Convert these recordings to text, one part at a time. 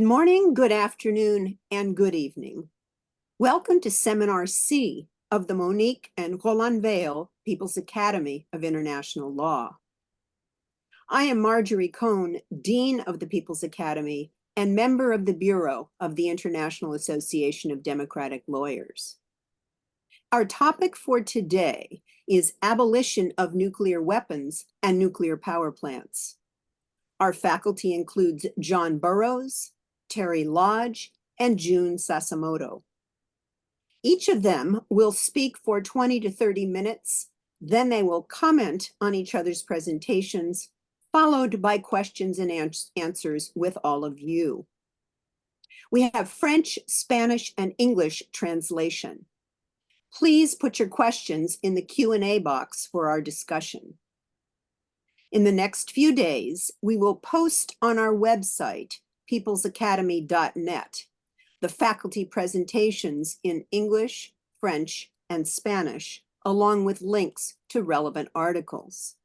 Good morning, good afternoon, and good evening. Welcome to Seminar C of the Monique and Roland Weil People's Academy of International Law. I am Marjorie Cohn, Dean of the People's Academy and member of the Bureau of the International Association of Democratic Lawyers. Our topic for today is abolition of nuclear weapons and nuclear power plants. Our faculty includes John Burroughs, Terry Lodge, and June Sasamoto. Each of them will speak for 20 to 30 minutes, then they will comment on each other's presentations, followed by questions and answers with all of you. We have French, Spanish, and English translation. Please put your questions in the Q&A box for our discussion. In the next few days, we will post on our website peoplesacademy.net, the faculty presentations in English, French, and Spanish, along with links to relevant articles.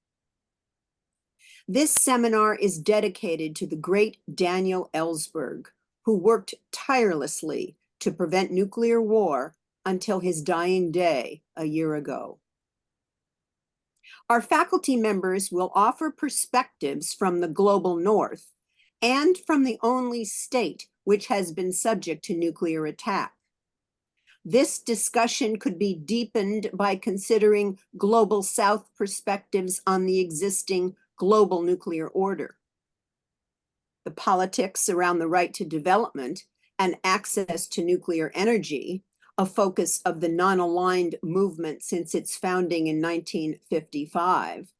This seminar is dedicated to the great Daniel Ellsberg, who worked tirelessly to prevent nuclear war until his dying day a year ago. Our faculty members will offer perspectives from the global north and from the only state which has been subject to nuclear attack. This discussion could be deepened by considering global south perspectives on the existing global nuclear order. The politics around the right to development and access to nuclear energy, a focus of the non-aligned movement since its founding in 1955,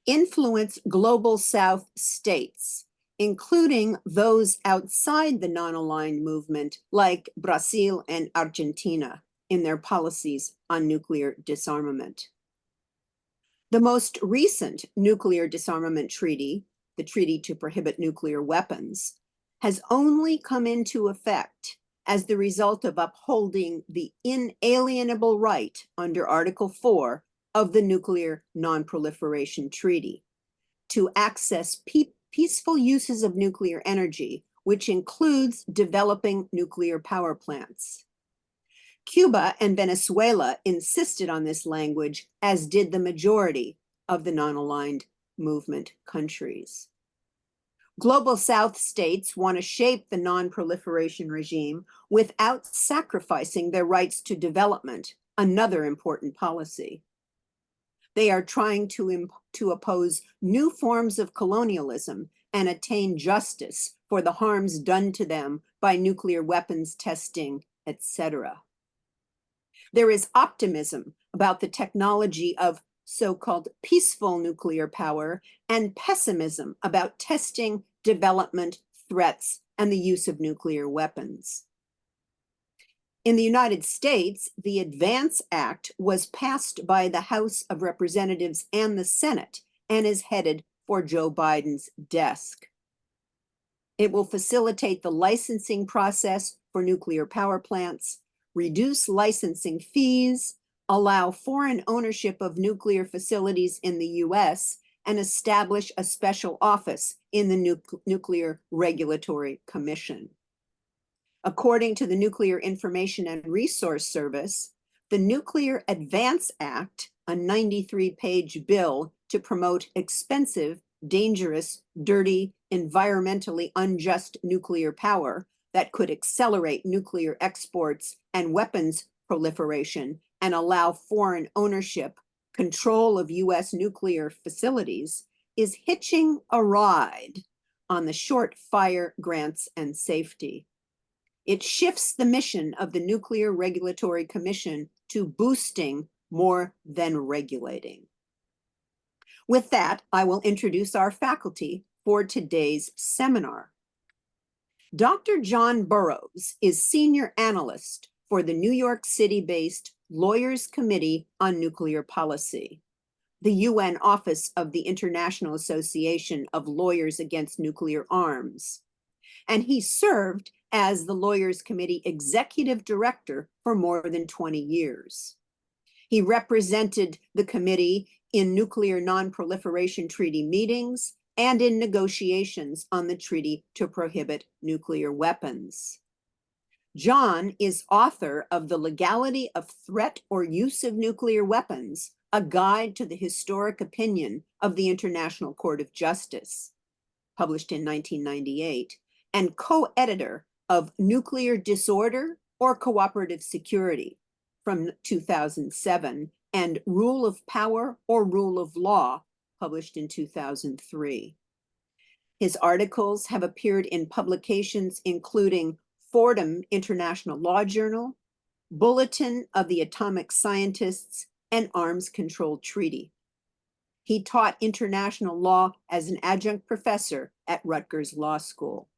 influence global south states, including those outside the non-aligned movement like Brazil and Argentina in their policies on nuclear disarmament. The most recent nuclear disarmament treaty, the Treaty to Prohibit Nuclear Weapons, has only come into effect as the result of upholding the inalienable right under Article 4 of the Nuclear Non-Proliferation Treaty to access peaceful uses of nuclear energy, which includes developing nuclear power plants. Cuba and Venezuela insisted on this language, as did the majority of the non-aligned movement countries. Global South states want to shape the non-proliferation regime without sacrificing their rights to development, another important policy. They are trying to oppose new forms of colonialism and attain justice for the harms done to them by nuclear weapons testing, etc. There is optimism about the technology of so-called peaceful nuclear power and pessimism about testing, development, threats, and the use of nuclear weapons. In the United States, the ADVANCE Act was passed by the House of Representatives and the Senate and is headed for Joe Biden's desk. It will facilitate the licensing process for nuclear power plants, reduce licensing fees, allow foreign ownership of nuclear facilities in the U.S., and establish a special office in the Nuclear Regulatory Commission. According to the Nuclear Information and Resource Service, the Nuclear Advance Act, a 93-page bill to promote expensive, dangerous, dirty, environmentally unjust nuclear power that could accelerate nuclear exports and weapons proliferation and allow foreign ownership, control of U.S. nuclear facilities, is hitching a ride on the short fire grants and safety. It shifts the mission of the Nuclear Regulatory Commission to boosting more than regulating. With that, I will introduce our faculty for today's seminar. Dr. John Burroughs is Senior Analyst for the New York City-based Lawyers Committee on Nuclear Policy, the UN Office of the International Association of Lawyers Against Nuclear Arms, and he served as the Lawyers Committee Executive Director for more than 20 years. He represented the committee in nuclear non-proliferation treaty meetings and in negotiations on the treaty to prohibit nuclear weapons. John is author of The Legality of Threat or Use of Nuclear Weapons, a guide to the historic opinion of the International Court of Justice, published in 1998, and co-editor of Nuclear Disorder or Cooperative Security from 2007, and Rule of Power or Rule of Law, published in 2003. His articles have appeared in publications including Fordham International Law Journal, Bulletin of the Atomic Scientists, and Arms Control Treaty. He taught international law as an adjunct professor at Rutgers Law School.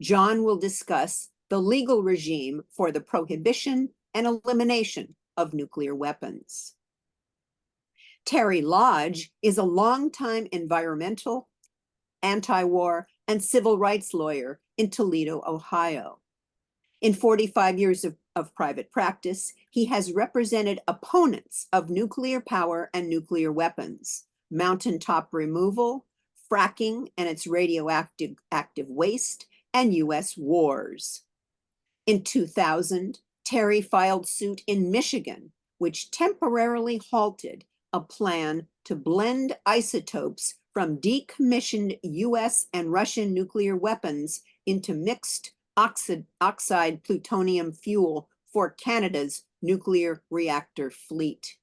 John will discuss the legal regime for the prohibition and elimination of nuclear weapons. Terry Lodge is a longtime environmental, anti-war, and civil rights lawyer in Toledo, Ohio. In 45 years of private practice, he has represented opponents of nuclear power and nuclear weapons, mountaintop removal, fracking and its radioactive waste, and U.S. wars. In 2000, Terry filed suit in Michigan, which temporarily halted a plan to blend isotopes from decommissioned US and Russian nuclear weapons into mixed oxide plutonium fuel for Canada's nuclear reactor fleet.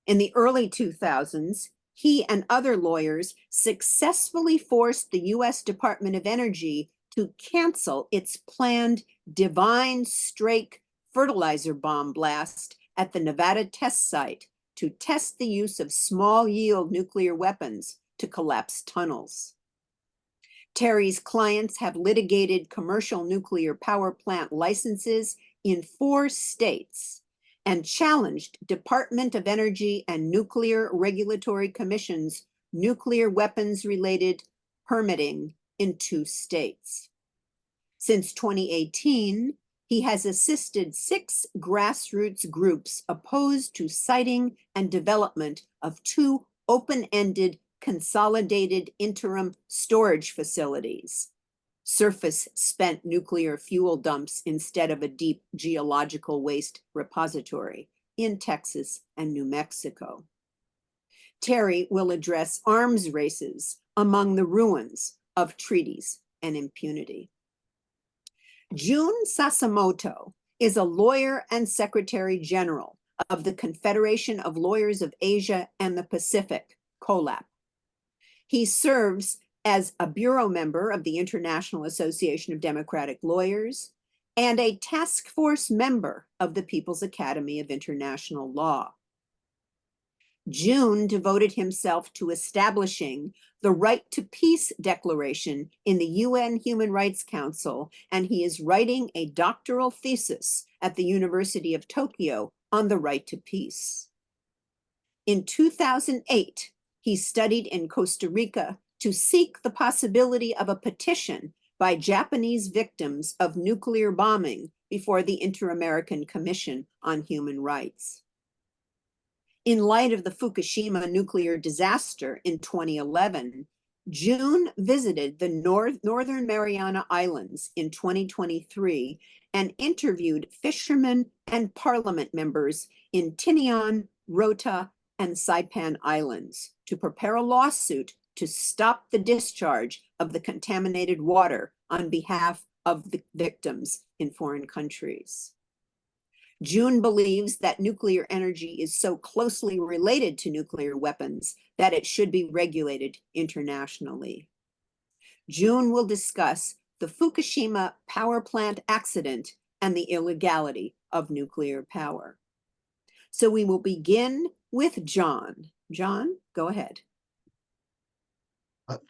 In the early 2000s, he and other lawyers successfully forced the US Department of Energy to cancel its planned Divine Strike fertilizer bomb blast at the Nevada test site to test the use of small-yield nuclear weapons to collapse tunnels. Terry's clients have litigated commercial nuclear power plant licenses in 4 states and challenged Department of Energy and Nuclear Regulatory Commission's nuclear weapons-related permitting in 2 states. Since 2018, he has assisted 6 grassroots groups opposed to siting and development of 2 open-ended consolidated interim storage facilities, surface spent nuclear fuel dumps instead of a deep geological waste repository in Texas and New Mexico. Terry will address arms races among the ruins of treaties and impunity. Jun Sakamoto is a lawyer and Secretary General of the Confederation of Lawyers of Asia and the Pacific, COLAP. He serves as a bureau member of the International Association of Democratic Lawyers and a task force member of the People's Academy of International Law. Jun devoted himself to establishing the Right to Peace Declaration in the UN Human Rights Council, and he is writing a doctoral thesis at the University of Tokyo on the right to peace. In 2008, he studied in Costa Rica to seek the possibility of a petition by Japanese victims of nuclear bombing before the Inter-American Commission on Human Rights. In light of the Fukushima nuclear disaster in 2011, Jun visited the Northern Mariana Islands in 2023 and interviewed fishermen and parliament members in Tinian, Rota, and Saipan Islands to prepare a lawsuit to stop the discharge of the contaminated water on behalf of the victims in foreign countries. Jun believes that nuclear energy is so closely related to nuclear weapons that it should be regulated internationally. Jun will discuss the Fukushima power plant accident and the illegality of nuclear power. So we will begin with John. John, go ahead.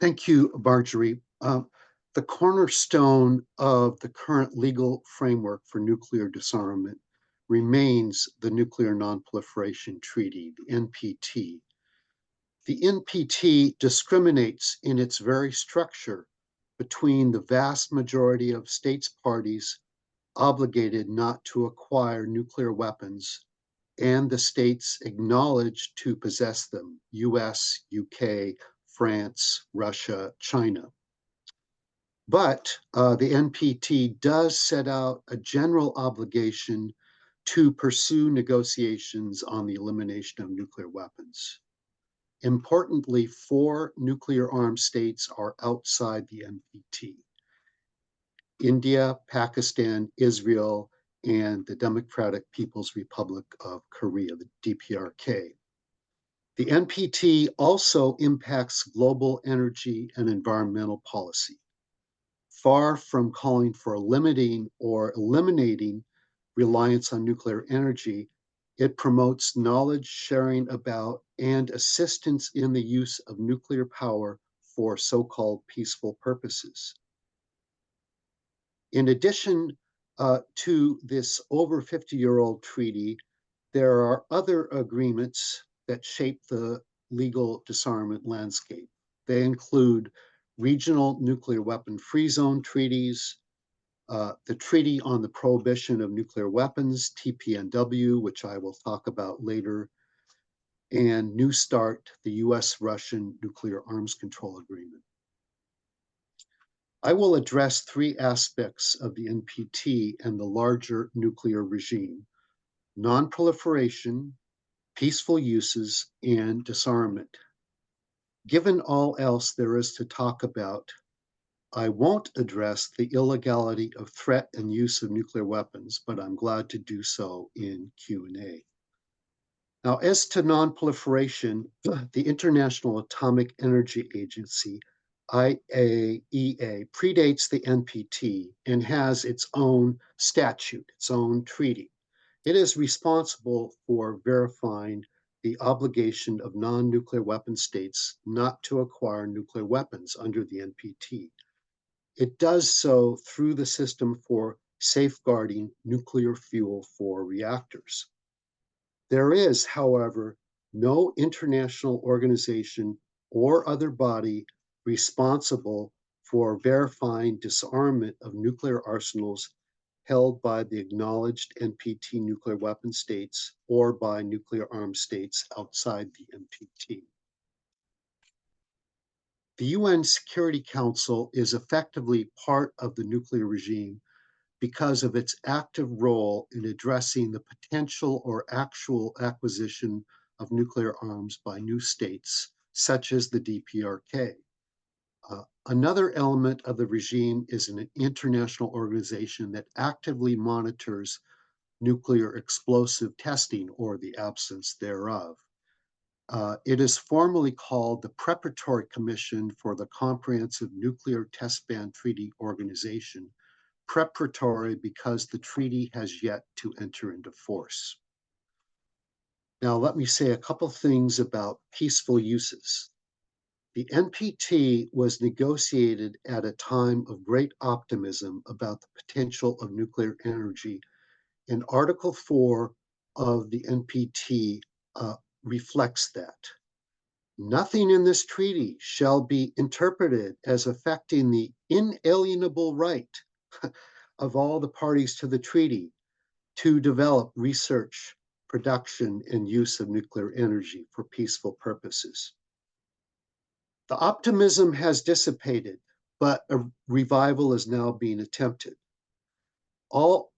Thank you, Marjorie. The cornerstone of the current legal framework for nuclear disarmament remains the Nuclear Non-Proliferation Treaty, the NPT. The NPT discriminates in its very structure between the vast majority of states parties obligated not to acquire nuclear weapons and the states acknowledged to possess them, US, UK, France, Russia, China. But the NPT does set out a general obligation to pursue negotiations on the elimination of nuclear weapons. Importantly, 4 nuclear-armed states are outside the NPT: India, Pakistan, Israel, and the Democratic People's Republic of Korea, the DPRK. The NPT also impacts global energy and environmental policy. Far from calling for limiting or eliminating reliance on nuclear energy, it promotes knowledge sharing about and assistance in the use of nuclear power for so-called peaceful purposes. In addition to this over 50-year-old treaty, there are other agreements that shape the legal disarmament landscape. They include regional nuclear weapon-free zone treaties, the Treaty on the Prohibition of Nuclear Weapons, TPNW, which I will talk about later, and New START, the US-Russian Nuclear Arms Control Agreement. I will address 3 aspects of the NPT and the larger nuclear regime: non-proliferation, peaceful uses, and disarmament. Given all else there is to talk about, I won't address the illegality of threat and use of nuclear weapons, but I'm glad to do so in Q&A. Now, as to non-proliferation, the International Atomic Energy Agency, IAEA, predates the NPT and has its own statute, its own treaty. It is responsible for verifying the obligation of non-nuclear weapon states not to acquire nuclear weapons under the NPT. It does so through the system for safeguarding nuclear fuel for reactors. There is, however, no international organization or other body responsible for verifying disarmament of nuclear arsenals held by the acknowledged NPT nuclear weapon states or by nuclear armed states outside the NPT. The UN Security Council is effectively part of the nuclear regime because of its active role in addressing the potential or actual acquisition of nuclear arms by new states, such as the DPRK. Another element of the regime is an international organization that actively monitors nuclear explosive testing or the absence thereof. It is formally called the Preparatory Commission for the Comprehensive Nuclear Test Ban Treaty Organization, preparatory because the treaty has yet to enter into force. Now, let me say a couple things about peaceful uses. The NPT was negotiated at a time of great optimism about the potential of nuclear energy, and Article 4 of the NPT reflects that. Nothing in this treaty shall be interpreted as affecting the inalienable right of all the parties to the treaty to develop research, production, and use of nuclear energy for peaceful purposes. The optimism has dissipated, but a revival is now being attempted. All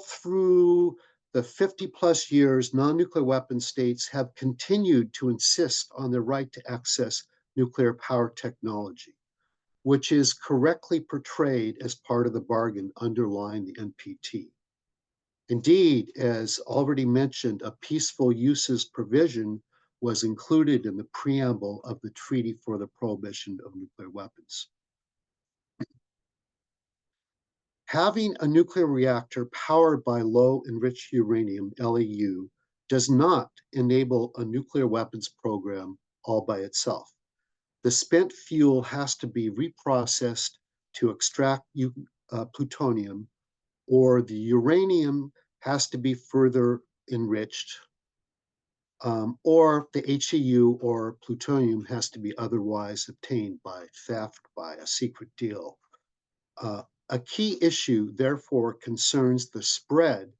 through the 50-plus years, non-nuclear weapon states have continued to insist on their right to access nuclear power technology, which is correctly portrayed as part of the bargain underlying the NPT. Indeed, as already mentioned, a peaceful uses provision was included in the preamble of the Treaty for the Prohibition of Nuclear Weapons. Having a nuclear reactor powered by low-enriched uranium, LEU, does not enable a nuclear weapons program all by itself. The spent fuel has to be reprocessed to extract plutonium, or the uranium has to be further enriched, or the HEU or plutonium has to be otherwise obtained by theft, by a secret deal. A key issue, therefore, concerns the spread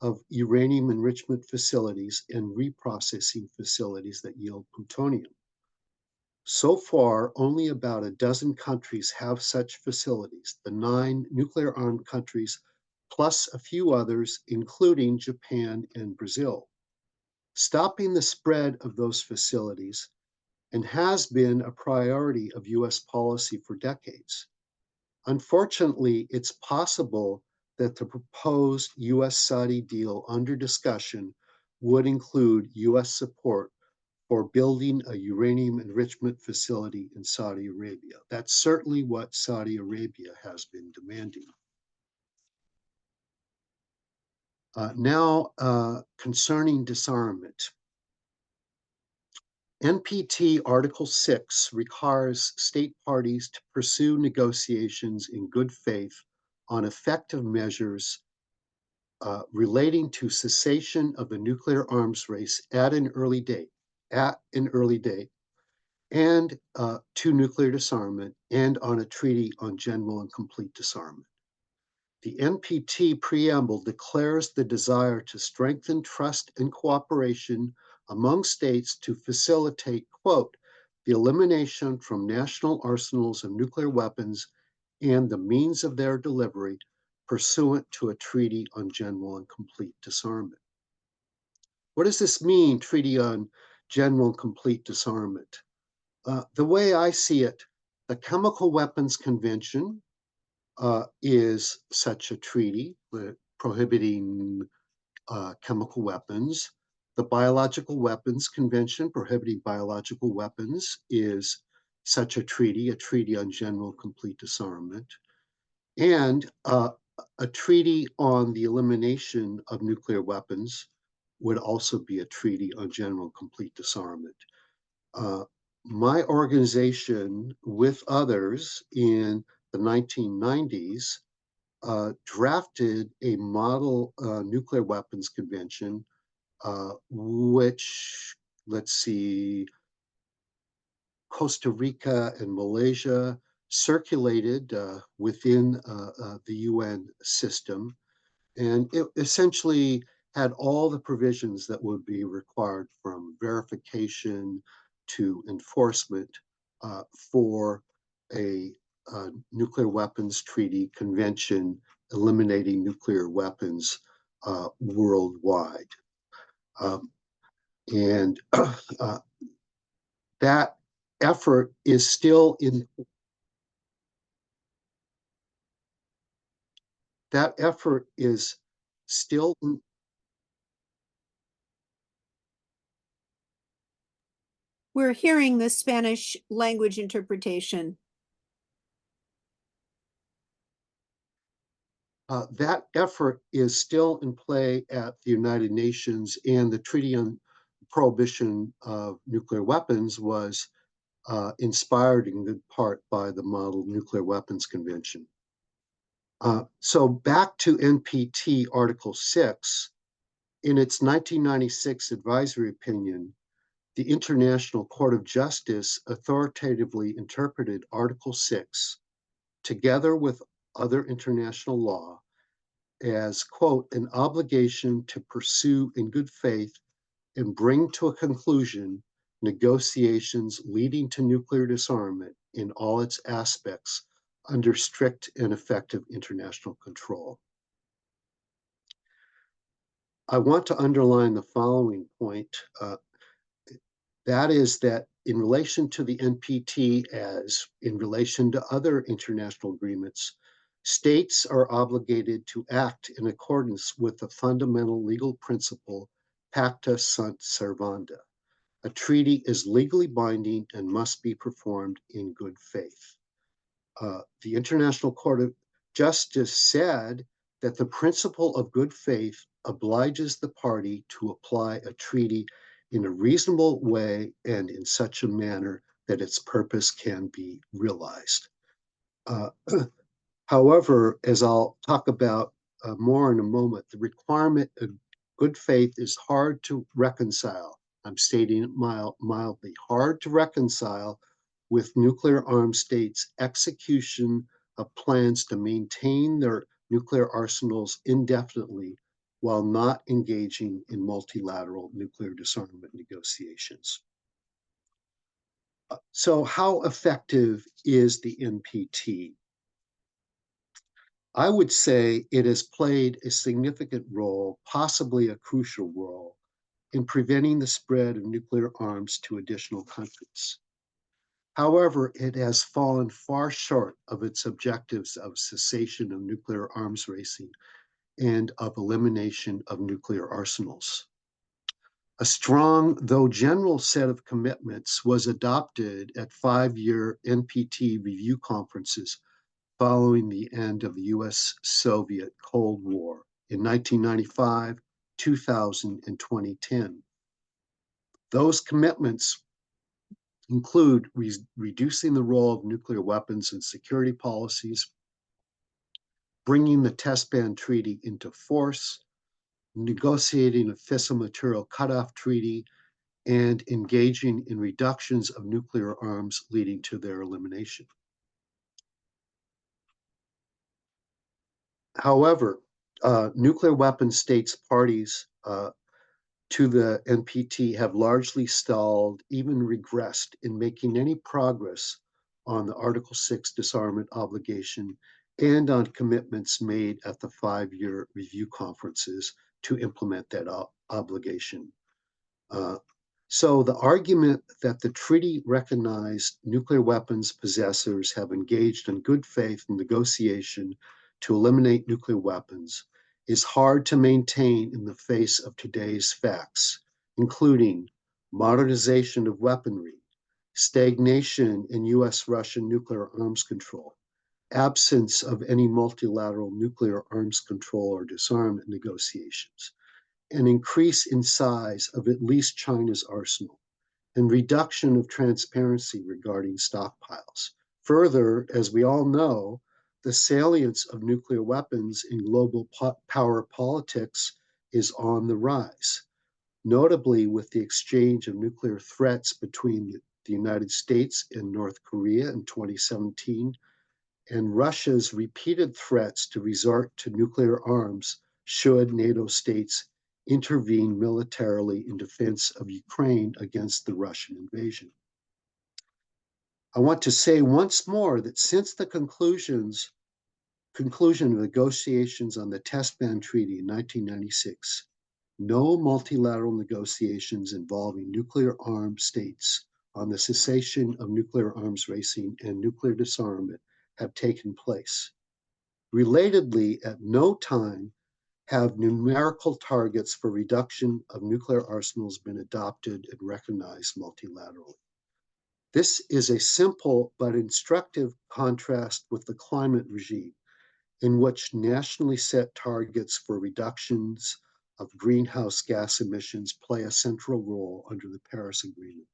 of uranium enrichment facilities and reprocessing facilities that yield plutonium. So far, only about a dozen countries have such facilities, the 9 nuclear-armed countries, plus a few others, including Japan and Brazil. Stopping the spread of those facilities and has been a priority of US policy for decades. Unfortunately, it's possible that the proposed US-Saudi deal under discussion would include US support for building a uranium enrichment facility in Saudi Arabia. That's certainly what Saudi Arabia has been demanding. Now, concerning disarmament. NPT Article 6 requires state parties to pursue negotiations in good faith on effective measures relating to cessation of the nuclear arms race at an early date, and to nuclear disarmament, and on a treaty on general and complete disarmament. The NPT preamble declares the desire to strengthen trust and cooperation among states to facilitate, quote, the elimination from national arsenals of nuclear weapons and the means of their delivery pursuant to a treaty on general and complete disarmament. What does this mean, treaty on general and complete disarmament? The way I see it, the Chemical Weapons Convention is such a treaty prohibiting chemical weapons. The Biological Weapons Convention prohibiting biological weapons is such a treaty on general complete disarmament. And a treaty on the elimination of nuclear weapons would also be a treaty on general complete disarmament. My organization, with others in the 1990s, drafted a model nuclear weapons convention, which, let's see, Costa Rica and Malaysia circulated within the UN system. And it essentially had all the provisions that would be required, from verification to enforcement, for a nuclear weapons treaty convention eliminating nuclear weapons worldwide. And that effort is still in that effort is still in, We're hearing the Spanish language interpretation. that effort is still in play at the United Nations, and the Treaty on Prohibition of Nuclear Weapons was inspired in good part by the Model Nuclear Weapons Convention. So back to NPT Article 6, in its 1996 advisory opinion, the International Court of Justice authoritatively interpreted Article 6, together with other international law, as, quote, an obligation to pursue in good faith and bring to a conclusion negotiations leading to nuclear disarmament in all its aspects under strict and effective international control. I want to underline the following point. That is that in relation to the NPT, as in relation to other international agreements, states are obligated to act in accordance with the fundamental legal principle, pacta sunt servanda. A treaty is legally binding and must be performed in good faith. The International Court of Justice said that the principle of good faith obliges the party to apply a treaty in a reasonable way and in such a manner that its purpose can be realized. However, as I'll talk about more in a moment, the requirement of good faith is hard to reconcile. I'm stating it mildly, hard to reconcile with nuclear armed states' execution of plans to maintain their nuclear arsenals indefinitely while not engaging in multilateral nuclear disarmament negotiations. So how effective is the NPT? I would say it has played a significant role, possibly a crucial role, in preventing the spread of nuclear arms to additional countries. However, it has fallen far short of its objectives of cessation of nuclear arms racing and of elimination of nuclear arsenals. A strong, though general, set of commitments was adopted at 5-year NPT review conferences following the end of the US-Soviet Cold War in 1995, 2000, and 2010. Those commitments include reducing the role of nuclear weapons in security policies, bringing the test ban treaty into force, negotiating a fissile material cutoff treaty, and engaging in reductions of nuclear arms leading to their elimination. However, nuclear weapon states parties to the NPT have largely stalled, even regressed in making any progress on the Article 6 disarmament obligation and on commitments made at the 5-year review conferences to implement that obligation. So the argument that the treaty recognized nuclear weapons possessors have engaged in good faith negotiation to eliminate nuclear weapons is hard to maintain in the face of today's facts, including modernization of weaponry, stagnation in US-Russian nuclear arms control, absence of any multilateral nuclear arms control or disarmament negotiations, an increase in size of at least China's arsenal, and reduction of transparency regarding stockpiles. Further, as we all know, the salience of nuclear weapons in global power politics is on the rise, notably with the exchange of nuclear threats between the United States and North Korea in 2017, and Russia's repeated threats to resort to nuclear arms should NATO states intervene militarily in defense of Ukraine against the Russian invasion. I want to say once more that since the conclusion of negotiations on the Test Ban Treaty in 1996, no multilateral negotiations involving nuclear armed states on the cessation of nuclear arms racing and nuclear disarmament have taken place. Relatedly, at no time have numerical targets for reduction of nuclear arsenals been adopted and recognized multilaterally. This is a simple but instructive contrast with the climate regime, in which nationally set targets for reductions of greenhouse gas emissions play a central role under the Paris Agreement.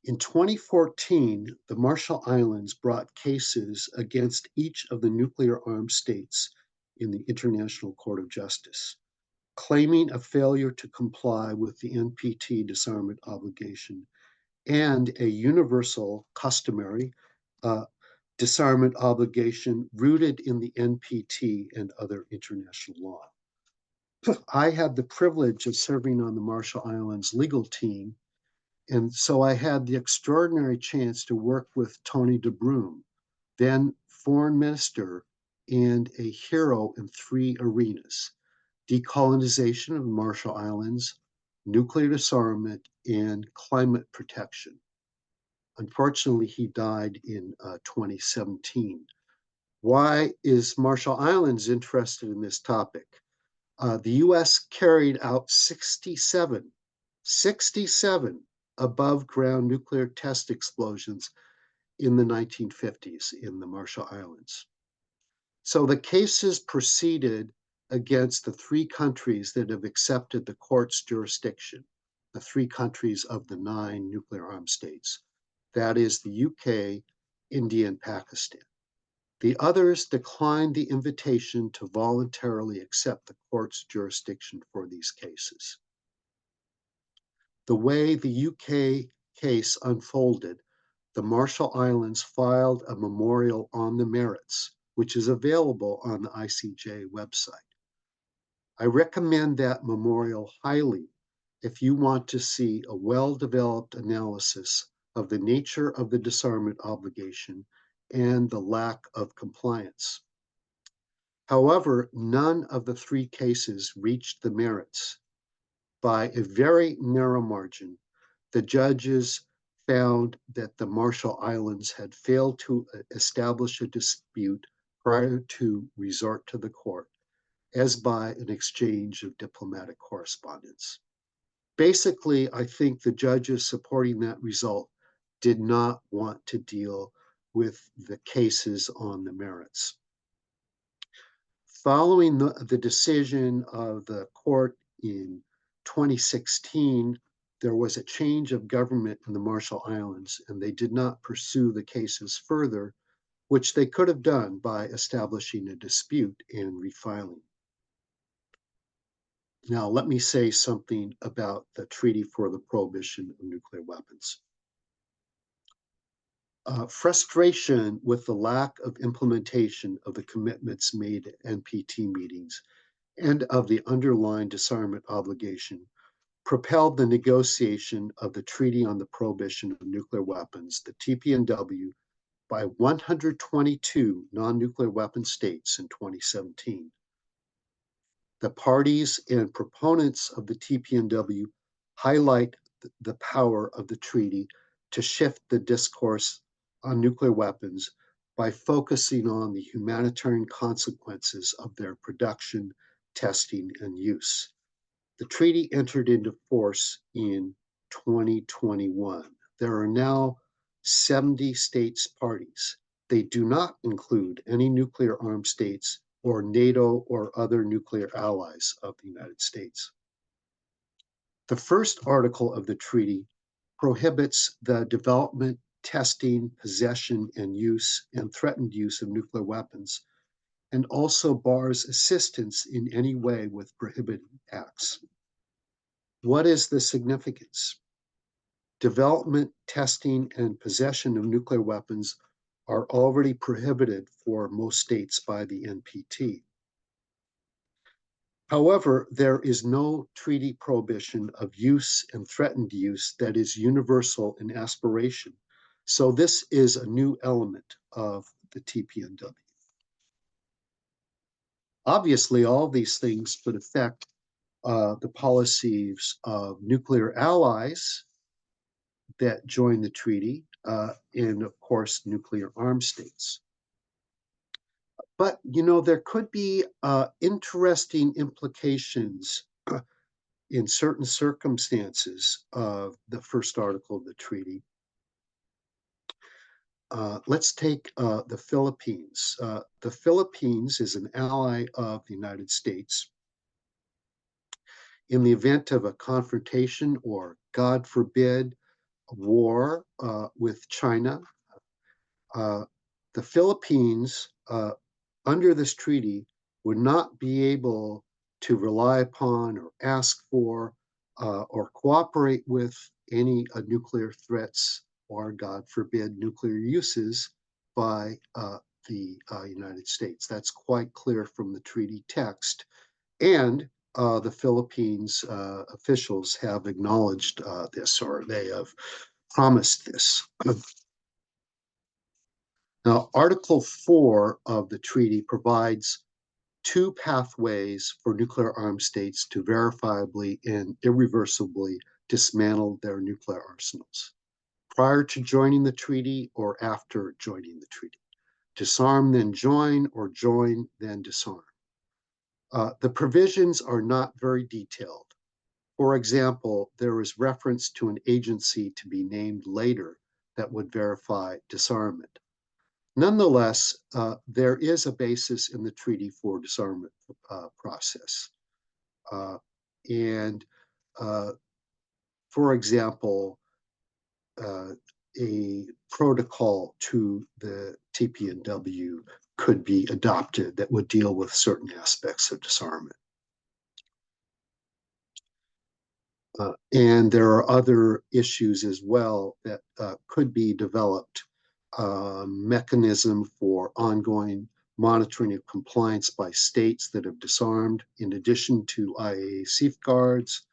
In 2014, the Marshall Islands brought cases against each of the nuclear armed states in the International Court of Justice, claiming a failure to comply with the NPT disarmament obligation and a universal customary disarmament obligation rooted in the NPT and other international law. I had the privilege of serving on the Marshall Islands legal team, and so I had the extraordinary chance to work with Tony DeBruym, then foreign minister and a hero in 3 arenas: decolonization of the Marshall Islands, nuclear disarmament, and climate protection. Unfortunately, he died in 2017. Why is Marshall Islands interested in this topic? The US carried out 67 above ground nuclear test explosions in the 1950s in the Marshall Islands. So the cases proceeded against the 3 countries that have accepted the court's jurisdiction, the 3 countries of the 9 nuclear armed states. That is the UK, India, and Pakistan. The others declined the invitation to voluntarily accept the court's jurisdiction for these cases. The way the UK case unfolded, the Marshall Islands filed a memorial on the merits, which is available on the ICJ website. I recommend that memorial highly, if you want to see a well-developed analysis of the nature of the disarmament obligation and the lack of compliance. However, none of the three cases reached the merits. By a very narrow margin, the judges found that the Marshall Islands had failed to establish a dispute prior to resort to the court, as by an exchange of diplomatic correspondence. Basically, I think the judges supporting that result did not want to deal with the cases on the merits. Following the decision of the court in 2016, there was a change of government in the Marshall Islands, and they did not pursue the cases further, which they could have done by establishing a dispute and refiling. Now, let me say something about the Treaty for the Prohibition of Nuclear Weapons. Frustration with the lack of implementation of the commitments made at NPT meetings and of the underlying disarmament obligation propelled the negotiation of the Treaty on the Prohibition of Nuclear Weapons, the TPNW, by 122 non-nuclear weapon states in 2017. The parties and proponents of the TPNW highlight the power of the treaty to shift the discourse on nuclear weapons by focusing on the humanitarian consequences of their production, testing, and use. The treaty entered into force in 2021. There are now 70 states parties. They do not include any nuclear armed states or NATO or other nuclear allies of the United States. The first article of the treaty prohibits the development, testing, possession, and use and threatened use of nuclear weapons, and also bars assistance in any way with prohibited acts. What is the significance? Development, testing, and possession of nuclear weapons are already prohibited for most states by the NPT. However, there is no treaty prohibition of use and threatened use that is universal in aspiration. So this is a new element of the TPNW. Obviously, all these things could affect the policies of nuclear allies that join the treaty, and of course, nuclear armed states. But, there could be interesting implications in certain circumstances of the first article of the treaty. Let's take the Philippines. The Philippines is an ally of the United States. In the event of a confrontation or, God forbid, a war with China, the Philippines, under this treaty, would not be able to rely upon or ask for or cooperate with any nuclear threats or, God forbid, nuclear uses by the United States. That's quite clear from the treaty text. And the Philippines officials have acknowledged this, or they have promised this. Now, Article 4 of the treaty provides two pathways for nuclear armed states to verifiably and irreversibly dismantle their nuclear arsenals, prior to joining the treaty or after joining the treaty. Disarm, then join, or join, then disarm. The provisions are not very detailed. For example, there is reference to an agency to be named later that would verify disarmament. Nonetheless, there is a basis in the treaty for disarmament process. For example, a protocol to the TPNW could be adopted that would deal with certain aspects of disarmament. And there are other issues as well that could be developed. Mechanism for ongoing monitoring of compliance by states that have disarmed, in addition to IAEA safeguards,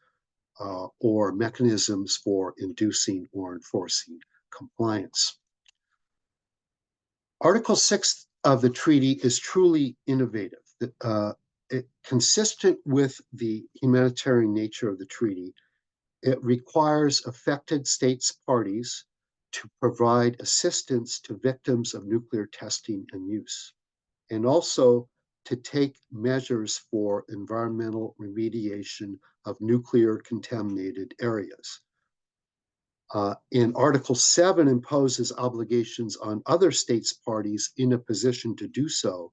or mechanisms for inducing or enforcing compliance. Article 6 of the treaty is truly innovative. Consistent with the humanitarian nature of the treaty, it requires affected states parties to provide assistance to victims of nuclear testing and use, and also to take measures for environmental remediation of nuclear contaminated areas. In Article 7 imposes obligations on other states parties in a position to do so,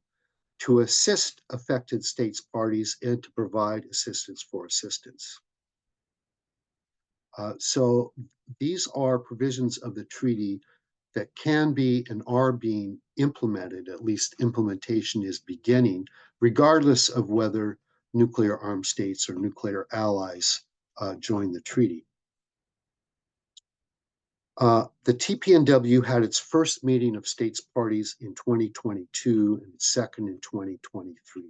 to assist affected states parties and to provide assistance for assistance. So these are provisions of the treaty that can be and are being implemented, at least implementation is beginning, regardless of whether nuclear armed states or nuclear allies join the treaty. The TPNW had its first meeting of states parties in 2022 and second in 2023.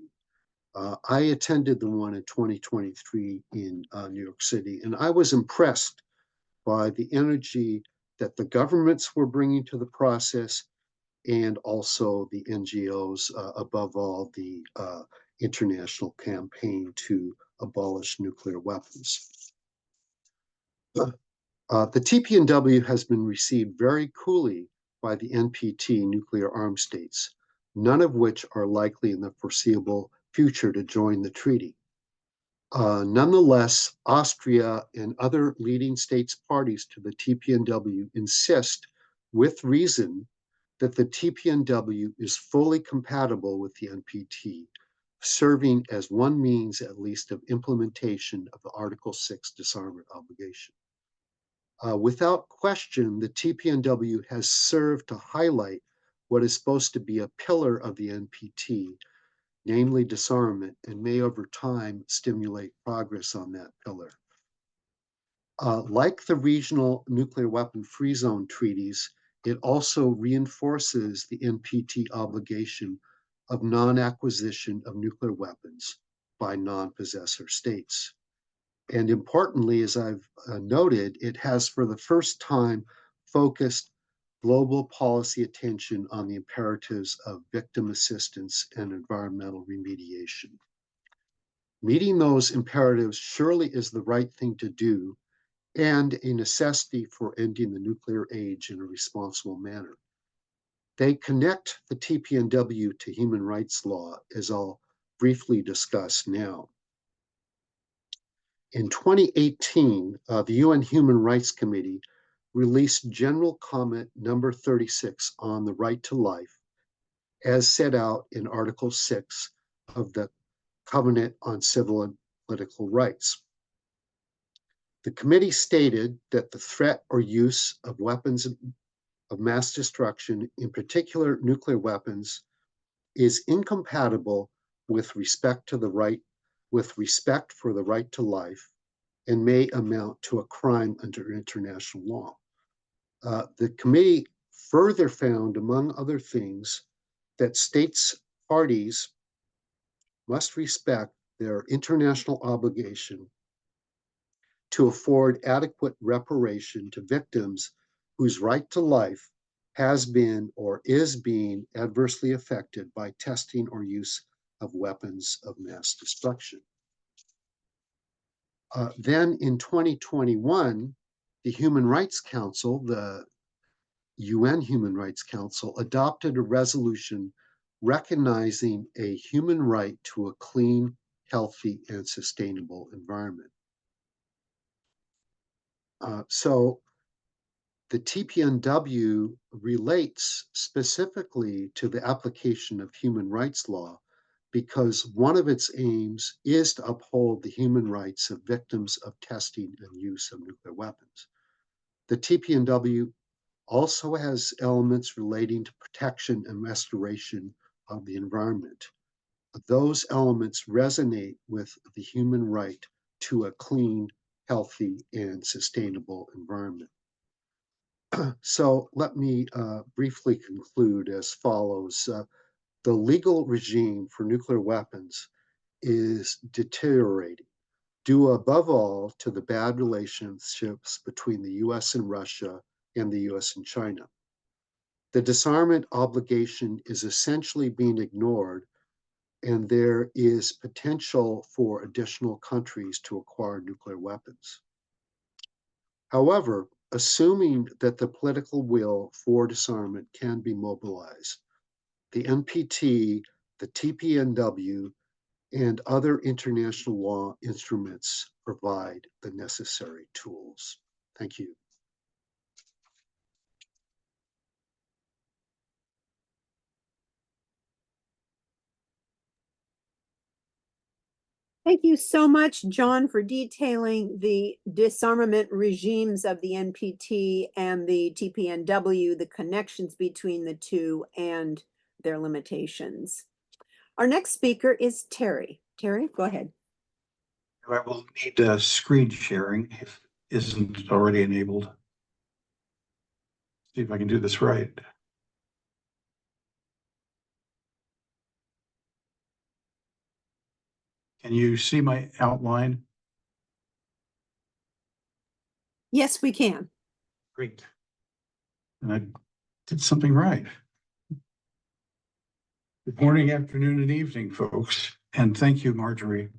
I attended the one in 2023 in New York City, and I was impressed by the energy that the governments were bringing to the process, and also the NGOs, above all, the international campaign to abolish nuclear weapons. The TPNW has been received very coolly by the NPT nuclear armed states, none of which are likely in the foreseeable future to join the treaty. Nonetheless, Austria and other leading states parties to the TPNW insist, with reason, that the TPNW is fully compatible with the NPT, serving as one means at least of implementation of the Article 6 disarmament obligation. Without question, the TPNW has served to highlight what is supposed to be a pillar of the NPT, namely disarmament, and may over time stimulate progress on that pillar. Like the regional nuclear weapon free zone treaties, it also reinforces the NPT obligation of non-acquisition of nuclear weapons by non-possessor states. And importantly, as I've noted, it has for the first time focused global policy attention on the imperatives of victim assistance and environmental remediation. Meeting those imperatives surely is the right thing to do and a necessity for ending the nuclear age in a responsible manner. They connect the TPNW to human rights law, as I'll briefly discuss now. In 2018, the UN Human Rights Committee released General Comment number 36 on the right to life, as set out in Article 6 of the Covenant on Civil and Political Rights. The committee stated that the threat or use of weapons of mass destruction, in particular nuclear weapons, is incompatible with respect for the right to life, and may amount to a crime under international law. The committee further found, among other things, that states parties must respect their international obligation to afford adequate reparation to victims whose right to life has been or is being adversely affected by testing or use of weapons of mass destruction. Then in 2021, the Human Rights Council, the UN Human Rights Council, adopted a resolution recognizing a human right to a clean, healthy, and sustainable environment. So the TPNW relates specifically to the application of human rights law because one of its aims is to uphold the human rights of victims of testing and use of nuclear weapons. The TPNW also has elements relating to protection and restoration of the environment. Those elements resonate with the human right to a clean, healthy, and sustainable environment. So let me briefly conclude as follows. The legal regime for nuclear weapons is deteriorating. due above all to the bad relationships between the US and Russia and the US and China. The disarmament obligation is essentially being ignored, and there is potential for additional countries to acquire nuclear weapons. However, assuming that the political will for disarmament can be mobilized, the NPT, the TPNW, and other international law instruments provide the necessary tools. Thank you. Thank you so much, John, for detailing the disarmament regimes of the NPT and the TPNW, the connections between the two, and their limitations. Our next speaker is Terry. Terry, go ahead. I will need screen sharing if it isn't already enabled. See if I can do this right. Can you see my outline? Yes, we can. Great. And I did something right. Good morning, afternoon, and evening, folks. And thank you, Marjorie.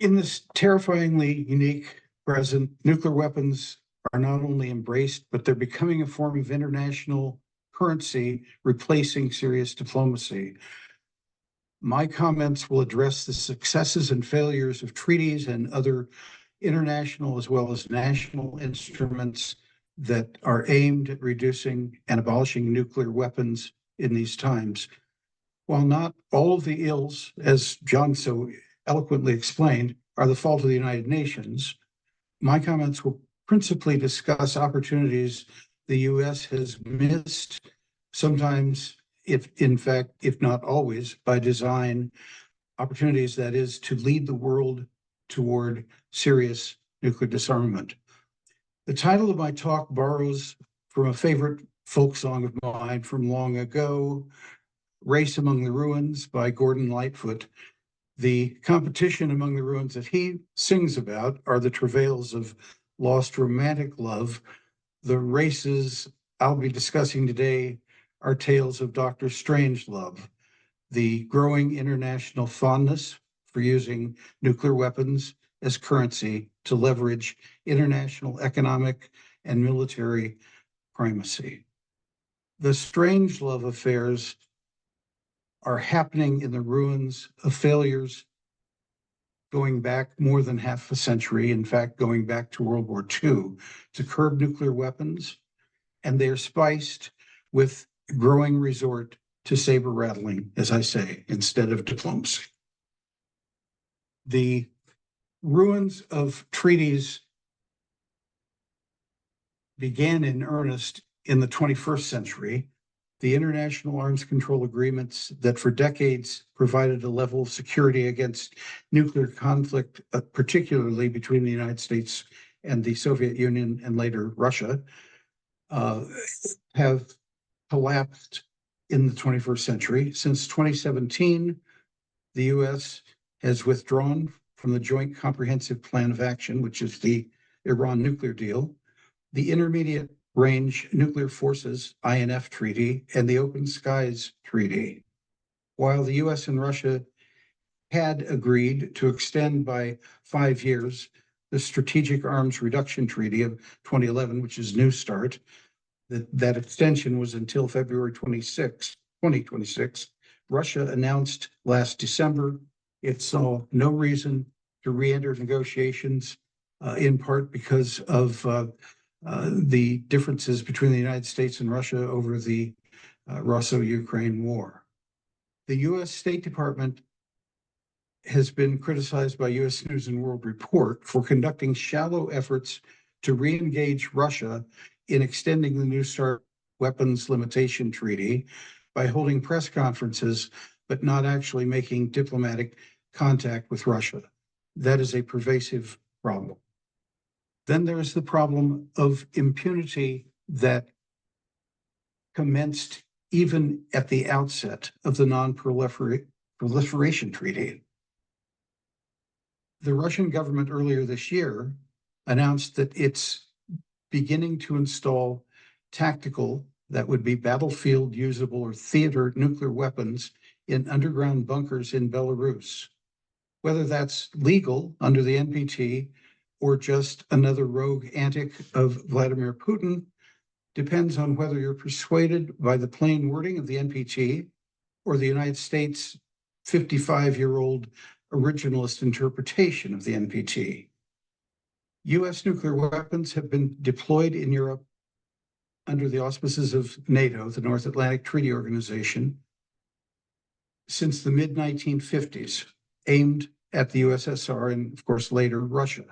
In this terrifyingly unique present, nuclear weapons are not only embraced, but they're becoming a form of international currency, replacing serious diplomacy. My comments will address the successes and failures of treaties and other international as well as national instruments that are aimed at reducing and abolishing nuclear weapons in these times. While not all of the ills, as John so eloquently explained, are the fault of the United Nations, my comments will principally discuss opportunities the US has missed, sometimes, if in fact, if not always, by design, opportunities that is to lead the world toward serious nuclear disarmament. The title of my talk borrows from a favorite folk song of mine from long ago, Race Among the Ruins by Gordon Lightfoot. The competition among the ruins that he sings about are the travails of lost romantic love. The races I'll be discussing today are tales of Dr. Strangelove, the growing international fondness for using nuclear weapons as currency to leverage international economic and military primacy. The Strangelove affairs are happening in the ruins of failures going back more than half a century, in fact, going back to World War II, to curb nuclear weapons, and they're spiced with growing resort to saber rattling, as I say, instead of diplomacy. The ruins of treaties began in earnest in the 21st century. The international arms control agreements that for decades provided a level of security against nuclear conflict, particularly between the United States and the Soviet Union and later Russia, have collapsed in the 21st century. Since 2017, the US has withdrawn from the Joint Comprehensive Plan of Action, which is the Iran nuclear deal, the Intermediate Range Nuclear Forces, INF Treaty, and the Open Skies Treaty. While the US and Russia had agreed to extend by 5 years the Strategic Arms Reduction Treaty of 2011, which is New START, that extension was until February 26, 2026. Russia announced last December it saw no reason to re-enter negotiations, in part because of the differences between the United States and Russia over the Russo-Ukraine war. The US State Department has been criticized by US News and World Report for conducting shallow efforts to re-engage Russia in extending the New START weapons limitation treaty by holding press conferences, but not actually making diplomatic contact with Russia. That is a pervasive problem. Then there's the problem of impunity that commenced even at the outset of the Non-Proliferation Treaty. The Russian government earlier this year announced that it's beginning to install tactical, that would be battlefield usable or theater nuclear weapons in underground bunkers in Belarus. Whether that's legal under the NPT or just another rogue antic of Vladimir Putin depends on whether you're persuaded by the plain wording of the NPT or the United States 55-year-old originalist interpretation of the NPT. US nuclear weapons have been deployed in Europe under the auspices of NATO, the North Atlantic Treaty Organization, since the mid-1950s, aimed at the USSR and, of course, later Russia.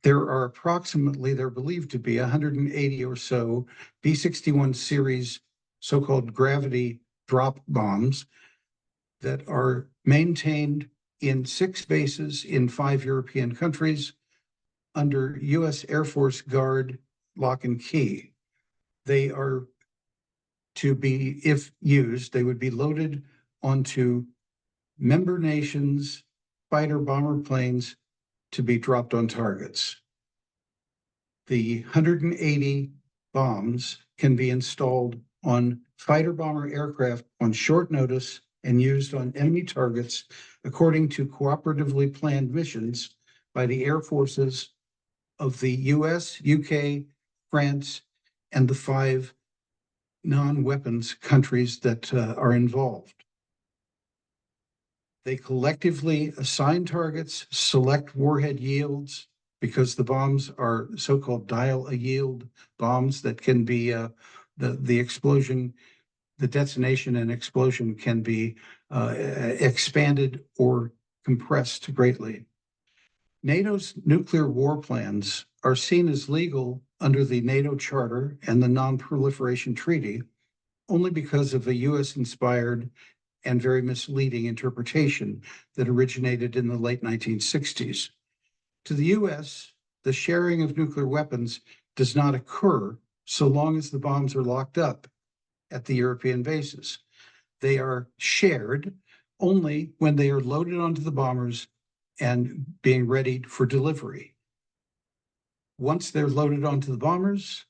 There are approximately, they're believed to be 180 or so B-61 series so-called gravity drop bombs that are maintained in 6 bases in 5 European countries under US Air Force Guard lock and key. They are to be, if used, they would be loaded onto member nations' fighter bomber planes to be dropped on targets. The 180 bombs can be installed on fighter bomber aircraft on short notice and used on enemy targets according to cooperatively planned missions by the air forces of the US, UK, France, and the 5 non-weapons countries that are involved. They collectively assign targets, select warhead yields, because the bombs are so-called dial-a-yield bombs that can be, the explosion, the detonation and explosion can be expanded or compressed greatly. NATO's nuclear war plans are seen as legal under the NATO Charter and the Non-Proliferation Treaty only because of a US-inspired and very misleading interpretation that originated in the late 1960s. To the US, the sharing of nuclear weapons does not occur so long as the bombs are locked up at the European bases. They are shared only when they are loaded onto the bombers and being readied for delivery. Once they're loaded onto the bombers,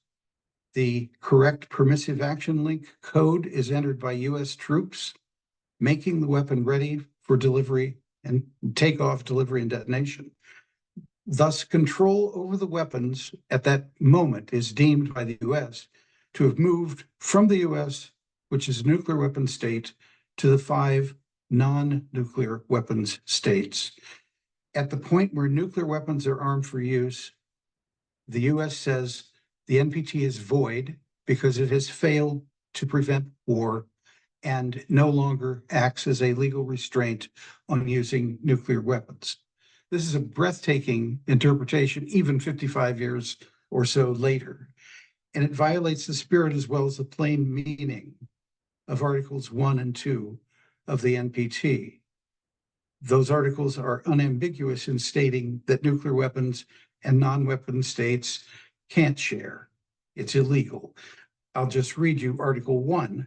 the correct permissive action link code is entered by US troops, making the weapon ready for delivery and takeoff, delivery, and detonation. Thus, control over the weapons at that moment is deemed by the US to have moved from the US, which is a nuclear weapon state, to the 5 non-nuclear weapons states. At the point where nuclear weapons are armed for use, the US says the NPT is void because it has failed to prevent war and no longer acts as a legal restraint on using nuclear weapons. This is a breathtaking interpretation, even 55 years or so later, and it violates the spirit as well as the plain meaning of Articles 1 and 2 of the NPT. Those articles are unambiguous in stating that nuclear weapons and non-weapon states can't share. It's illegal. I'll just read you Article 1.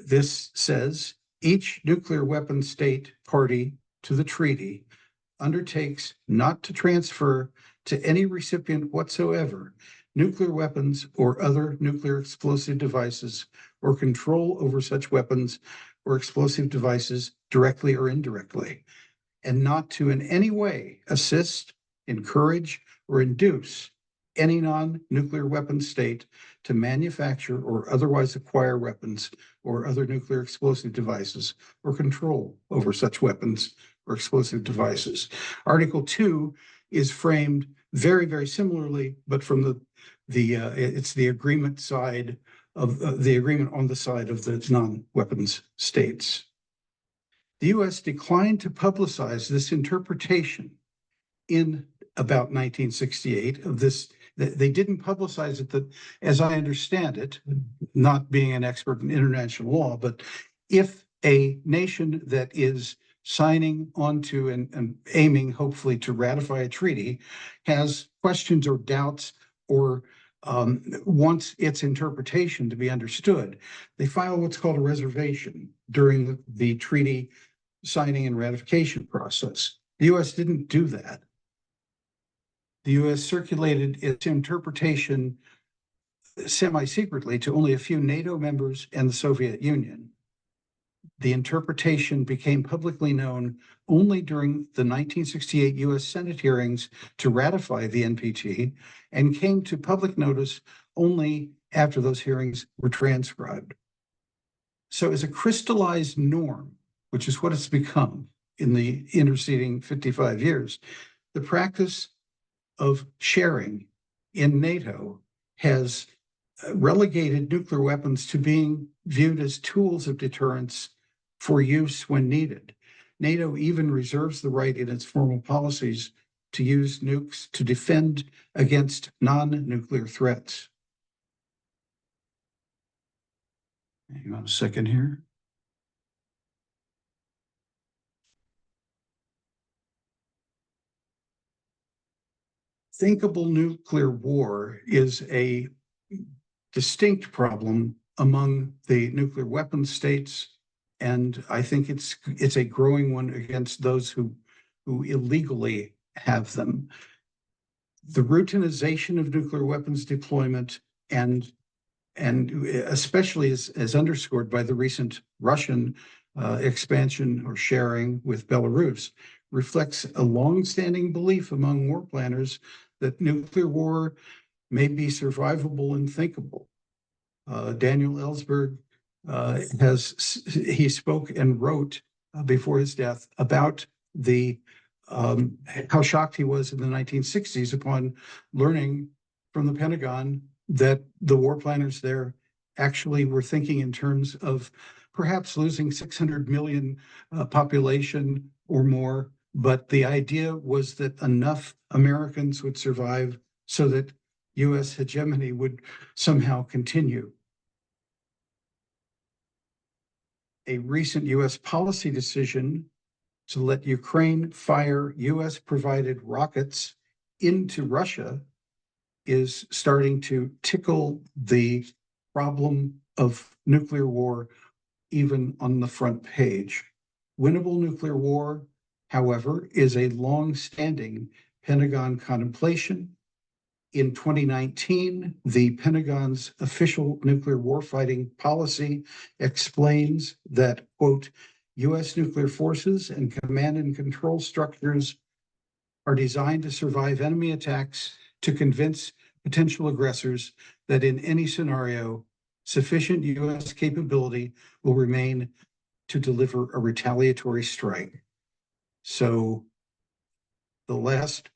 This says, each nuclear weapon state party to the treaty undertakes not to transfer to any recipient whatsoever nuclear weapons or other nuclear explosive devices or control over such weapons or explosive devices directly or indirectly, and not to in any way assist, encourage, or induce any non-nuclear weapon state to manufacture or otherwise acquire weapons or other nuclear explosive devices or control over such weapons or explosive devices. Article 2 is framed very, very similarly, but from it's the agreement side of the agreement on the side of the non-weapons states. The US declined to publicize this interpretation in about 1968 of this. They didn't publicize it, that, as I understand it, not being an expert in international law, but if a nation that is signing onto and aiming hopefully to ratify a treaty has questions or doubts or wants its interpretation to be understood, they file what's called a reservation during the treaty signing and ratification process. The US didn't do that. The US circulated its interpretation semi-secretly to only a few NATO members and the Soviet Union. The interpretation became publicly known only during the 1968 US Senate hearings to ratify the NPT, and came to public notice only after those hearings were transcribed. So as a crystallized norm, which is what it's become in the interceding 55 years, the practice of sharing in NATO has relegated nuclear weapons to being viewed as tools of deterrence for use when needed. NATO even reserves the right in its formal policies to use nukes to defend against non-nuclear threats. Hang on a second here. Thinkable nuclear war is a distinct problem among the nuclear weapons states, and I think it's a growing one against those who illegally have them. The routinization of nuclear weapons deployment, and especially as underscored by the recent Russian expansion or sharing with Belarus, reflects a long-standing belief among war planners that nuclear war may be survivable and thinkable. Daniel Ellsberg he spoke and wrote before his death about how shocked he was in the 1960s upon learning from the Pentagon that the war planners there actually were thinking in terms of perhaps losing 600 million population or more, but the idea was that enough Americans would survive so that US hegemony would somehow continue. A recent US policy decision to let Ukraine fire US provided rockets into Russia is starting to tickle the problem of nuclear war even on the front page. Winnable nuclear war, however, is a long-standing Pentagon contemplation. In 2019, the Pentagon's official nuclear warfighting policy explains that, quote, US nuclear forces and command and control structures are designed to survive enemy attacks, to convince potential aggressors that in any scenario, sufficient US capability will remain to deliver a retaliatory strike. So the last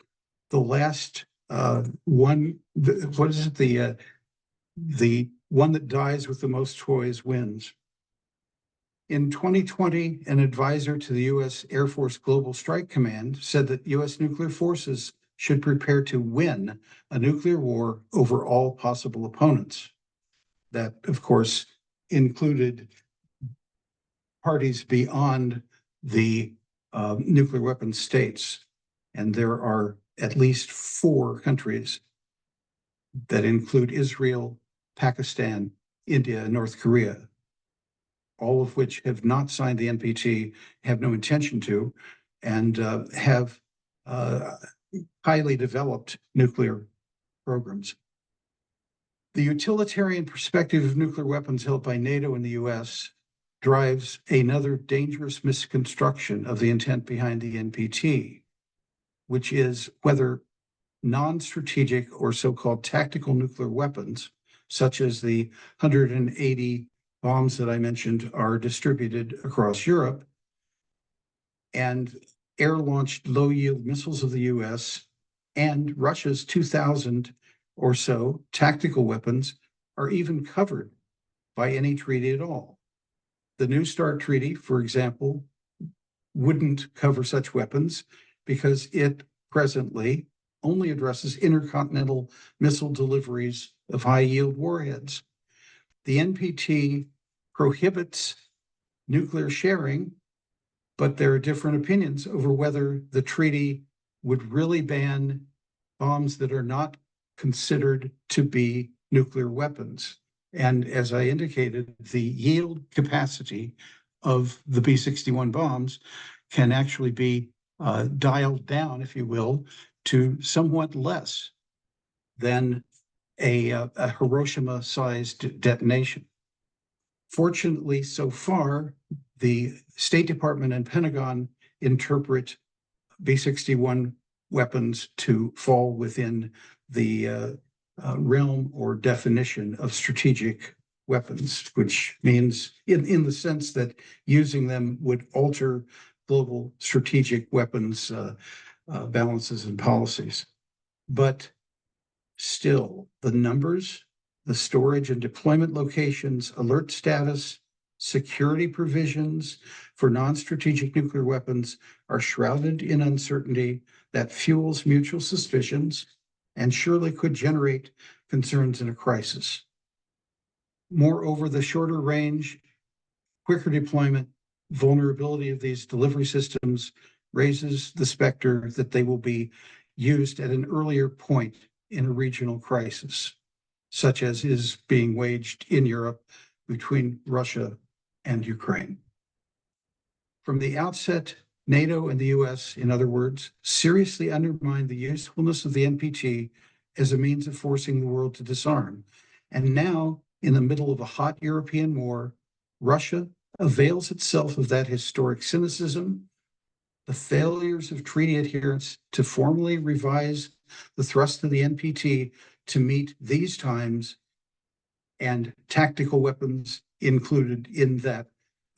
one, what is it? The one that dies with the most toys wins. In 2020, an advisor to the US Air Force Global Strike Command said that US nuclear forces should prepare to win a nuclear war over all possible opponents. That, of course, included parties beyond the nuclear weapons states. And there are at least 4 countries that include Israel, Pakistan, India, and North Korea, all of which have not signed the NPT, have no intention to, and have highly developed nuclear programs. The utilitarian perspective of nuclear weapons held by NATO and the US drives another dangerous misconstruction of the intent behind the NPT, which is whether non-strategic or so-called tactical nuclear weapons, such as the 180 bombs that I mentioned, are distributed across Europe, and air-launched low-yield missiles of the US and Russia's 2,000 or so tactical weapons are even covered by any treaty at all. The New START Treaty, for example, wouldn't cover such weapons because it presently only addresses intercontinental missile deliveries of high-yield warheads. The NPT prohibits nuclear sharing, but there are different opinions over whether the treaty would really ban bombs that are not considered to be nuclear weapons. And as I indicated, the yield capacity of the B-61 bombs can actually be dialed down, if you will, to somewhat less than a Hiroshima-sized detonation. Fortunately, so far, the State Department and Pentagon interpret B-61 weapons to fall within the realm or definition of strategic weapons, which means in the sense that using them would alter global strategic weapons balances and policies. But still, the numbers, the storage and deployment locations, alert status, security provisions for non-strategic nuclear weapons are shrouded in uncertainty that fuels mutual suspicions and surely could generate concerns in a crisis. Moreover, the shorter range, quicker deployment, vulnerability of these delivery systems raises the specter that they will be used at an earlier point in a regional crisis, such as is being waged in Europe between Russia and Ukraine. From the outset, NATO and the US, in other words, seriously undermined the usefulness of the NPT as a means of forcing the world to disarm. And now, in the middle of a hot European war, Russia avails itself of that historic cynicism, the failures of treaty adherence to formally revise the thrust of the NPT to meet these times, and tactical weapons included in that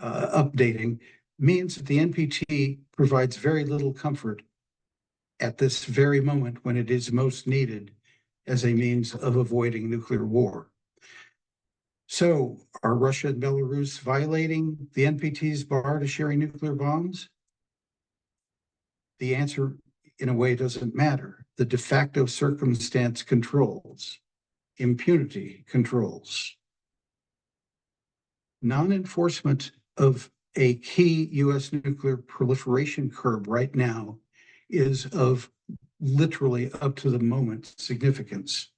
updating, means that the NPT provides very little comfort at this very moment when it is most needed as a means of avoiding nuclear war. So, are Russia and Belarus violating the NPT's bar to sharing nuclear bombs? The answer, in a way, doesn't matter. The de facto circumstance controls. Impunity controls. Non-enforcement of a key U.S. nuclear proliferation curb right now is of literally up to the moment significance.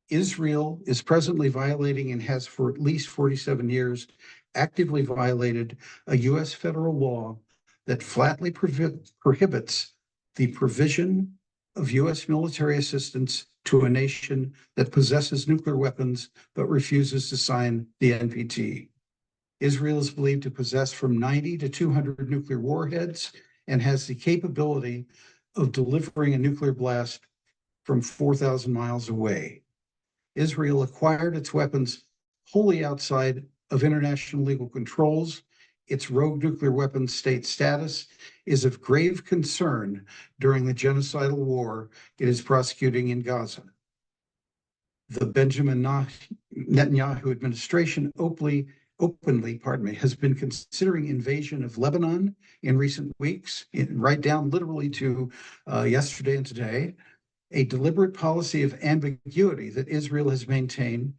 Israel is presently violating and has for at least 47 years actively violated a U.S. federal law that flatly prohibits the provision of U.S. military assistance to a nation that possesses nuclear weapons but refuses to sign the NPT. Israel is believed to possess from 90 to 200 nuclear warheads and has the capability of delivering a nuclear blast from 4,000 miles away. Israel acquired its weapons wholly outside of international legal controls. Its rogue nuclear weapons state status is of grave concern during the genocidal war it is prosecuting in Gaza. The Benjamin Netanyahu administration openly, has been considering invasion of Lebanon in recent weeks, right down literally to yesterday and today, a deliberate policy of ambiguity that Israel has maintained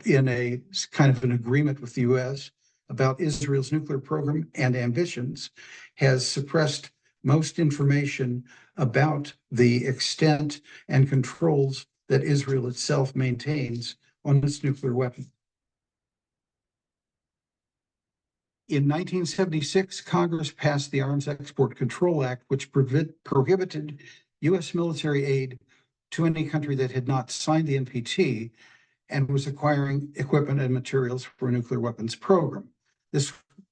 in a kind of an agreement with the US about Israel's nuclear program and ambitions, has suppressed most information about the extent and controls that Israel itself maintains on its nuclear weapon. In 1976, Congress passed the Arms Export Control Act, which prohibited U.S. military aid to any country that had not signed the NPT and was acquiring equipment and materials for a nuclear weapons program.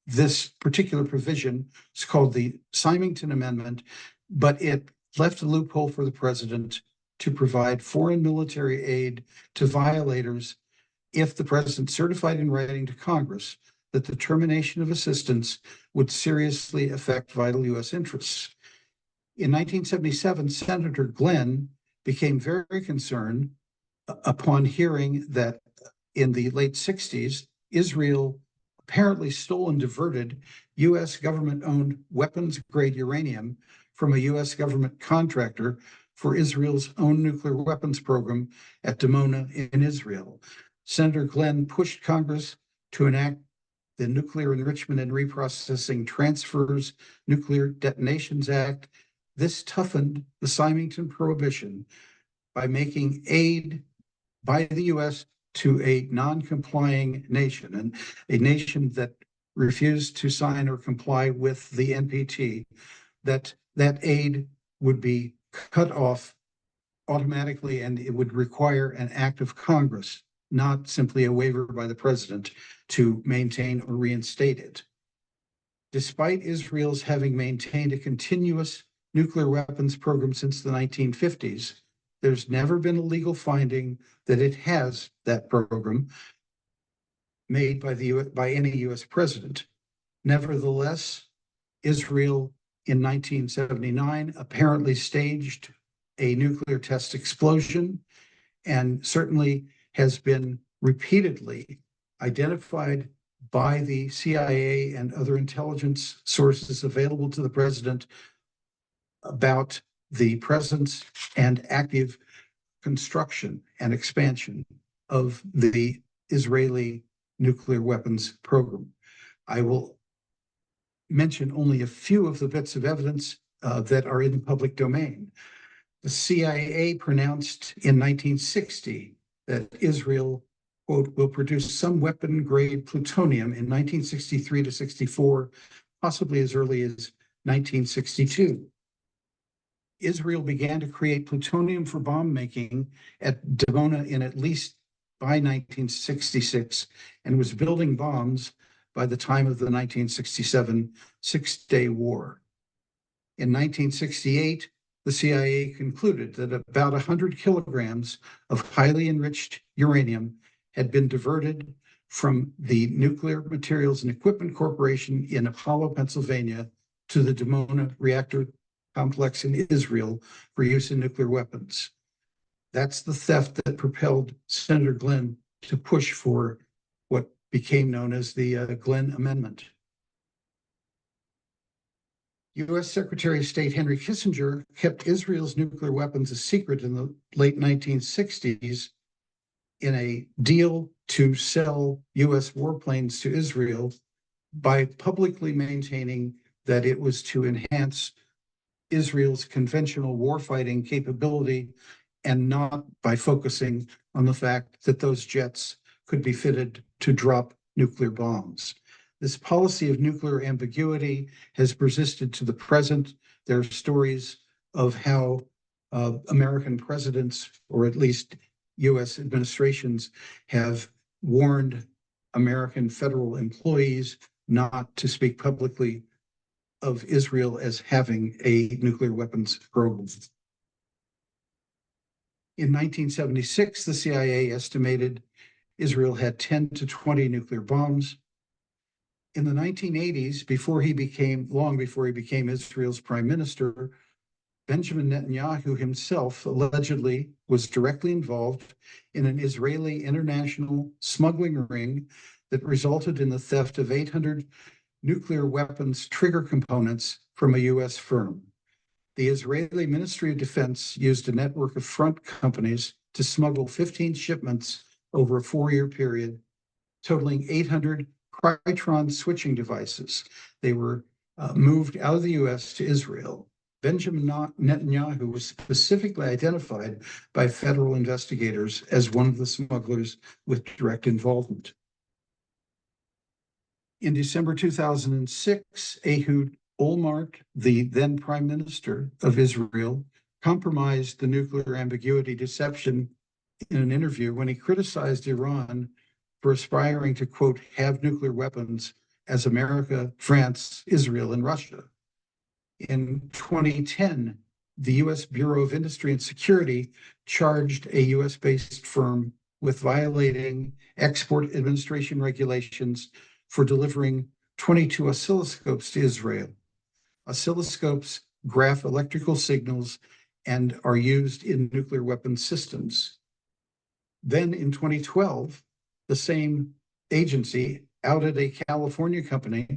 This particular provision is called the Symington Amendment, but it left a loophole for the president to provide foreign military aid to violators if the president certified in writing to Congress that the termination of assistance would seriously affect vital U.S. interests. In 1977, Senator Glenn became very concerned upon hearing that in the late 60s, Israel apparently stole and diverted U.S. government-owned weapons-grade uranium from a U.S. government contractor for Israel's own nuclear weapons program at Dimona in Israel. Senator Glenn pushed Congress to enact the Nuclear Enrichment and Reprocessing Transfers Nuclear Detonations Act. This toughened the Symington Prohibition by making aid by the U.S. to a non-complying nation, and a nation that refused to sign or comply with the NPT, that that aid would be cut off automatically, and it would require an act of Congress, not simply a waiver by the president to maintain or reinstate it. Despite Israel's having maintained a continuous nuclear weapons program since the 1950s, there's never been a legal finding that it has that program made by any US president. Nevertheless, Israel in 1979 apparently staged a nuclear test explosion, and certainly has been repeatedly identified by the CIA and other intelligence sources available to the president about the presence and active construction and expansion of the Israeli nuclear weapons program. I will mention only a few of the bits of evidence that are in the public domain. The CIA pronounced in 1960 that Israel, quote, will produce some weapon-grade plutonium in 1963 to 64, possibly as early as 1962. Israel began to create plutonium for bomb making at Dimona in at least by 1966, and was building bombs by the time of the 1967 Six-Day War. In 1968, the CIA concluded that about 100 kilograms of highly enriched uranium had been diverted from the Nuclear Materials and Equipment Corporation in Apollo, Pennsylvania, to the Dimona reactor complex in Israel for use in nuclear weapons. That's the theft that propelled Senator Glenn to push for what became known as the Glenn Amendment. U.S. Secretary of State Henry Kissinger kept Israel's nuclear weapons a secret in the late 1960s in a deal to sell U.S. warplanes to Israel by publicly maintaining that it was to enhance Israel's conventional warfighting capability, and not by focusing on the fact that those jets could be fitted to drop nuclear bombs. This policy of nuclear ambiguity has persisted to the present. There are stories of how American presidents, or at least US administrations, have warned American federal employees not to speak publicly of Israel as having a nuclear weapons program. In 1976, the CIA estimated Israel had 10 to 20 nuclear bombs. In the 1980s, long before he became Israel's prime minister, Benjamin Netanyahu himself allegedly was directly involved in an Israeli international smuggling ring that resulted in the theft of 800 nuclear weapons trigger components from a US firm. The Israeli Ministry of Defense used a network of front companies to smuggle 15 shipments over a 4-year period, totaling 800 Crytron switching devices. They were moved out of the US to Israel. Benjamin Netanyahu was specifically identified by federal investigators as one of the smugglers with direct involvement. In December 2006, Ehud Olmert, the then prime minister of Israel, compromised the nuclear ambiguity deception in an interview when he criticized Iran for aspiring to, quote, have nuclear weapons as America, France, Israel, and Russia. In 2010, the US Bureau of Industry and Security charged a US-based firm with violating export administration regulations for delivering 22 oscilloscopes to Israel. Oscilloscopes graph electrical signals and are used in nuclear weapon systems. Then in 2012, the same agency outed a California company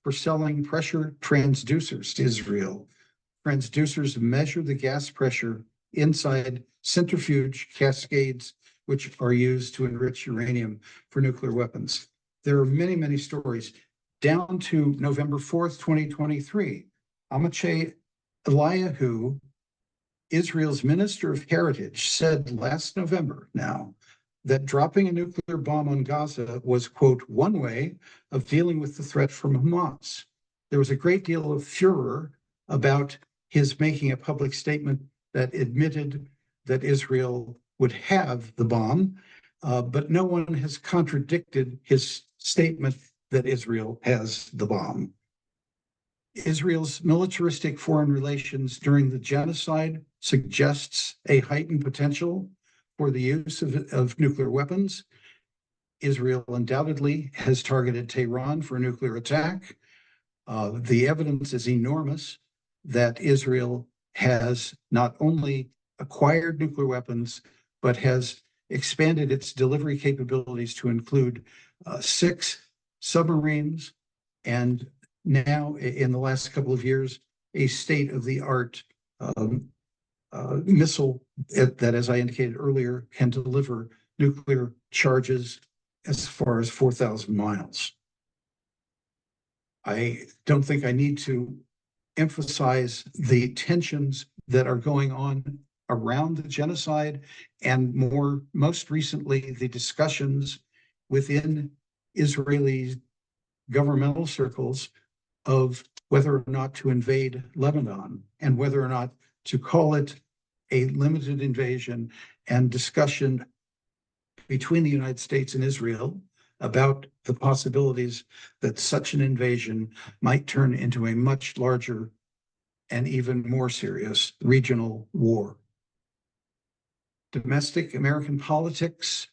for selling pressure transducers to Israel. Transducers measure the gas pressure inside centrifuge cascades, which are used to enrich uranium for nuclear weapons. There are many, many stories. Down to November 4th, 2023, Amichai Eliyahu, Israel's Minister of Heritage, said last November now that dropping a nuclear bomb on Gaza was, quote, one way of dealing with the threat from Hamas. There was a great deal of furor about his making a public statement that admitted that Israel would have the bomb, but no one has contradicted his statement that Israel has the bomb. Israel's militaristic foreign relations during the genocide suggests a heightened potential for the use of nuclear weapons. Israel undoubtedly has targeted Tehran for a nuclear attack. The evidence is enormous that Israel has not only acquired nuclear weapons, but has expanded its delivery capabilities to include 6 submarines, and now, in the last couple of years, a state-of-the-art missile that, as I indicated earlier, can deliver nuclear charges as far as 4,000 miles. I don't think I need to emphasize the tensions that are going on around the genocide, and most recently, the discussions within Israeli governmental circles of whether or not to invade Lebanon and whether or not to call it a limited invasion, and discussion between the United States and Israel about the possibilities that such an invasion might turn into a much larger and even more serious regional war. Domestic American politics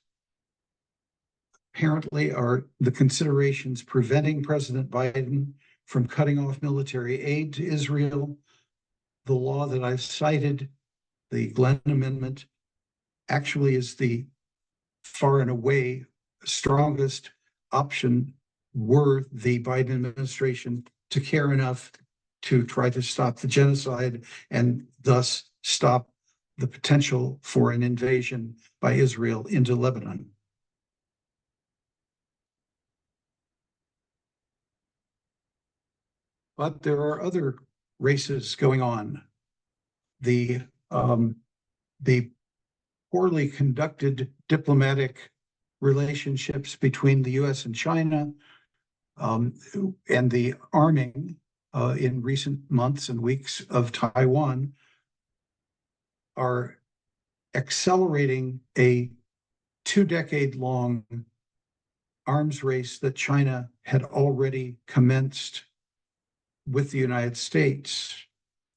apparently are the considerations preventing President Biden from cutting off military aid to Israel. The law that I've cited, the Glenn Amendment, actually is the far and away strongest option were the Biden administration to care enough to try to stop the genocide and thus stop the potential for an invasion by Israel into Lebanon. But there are other races going on. The poorly conducted diplomatic relationships between the US and China, and the arming in recent months and weeks of Taiwan are accelerating a 2-decade-long arms race that China had already commenced with the United States.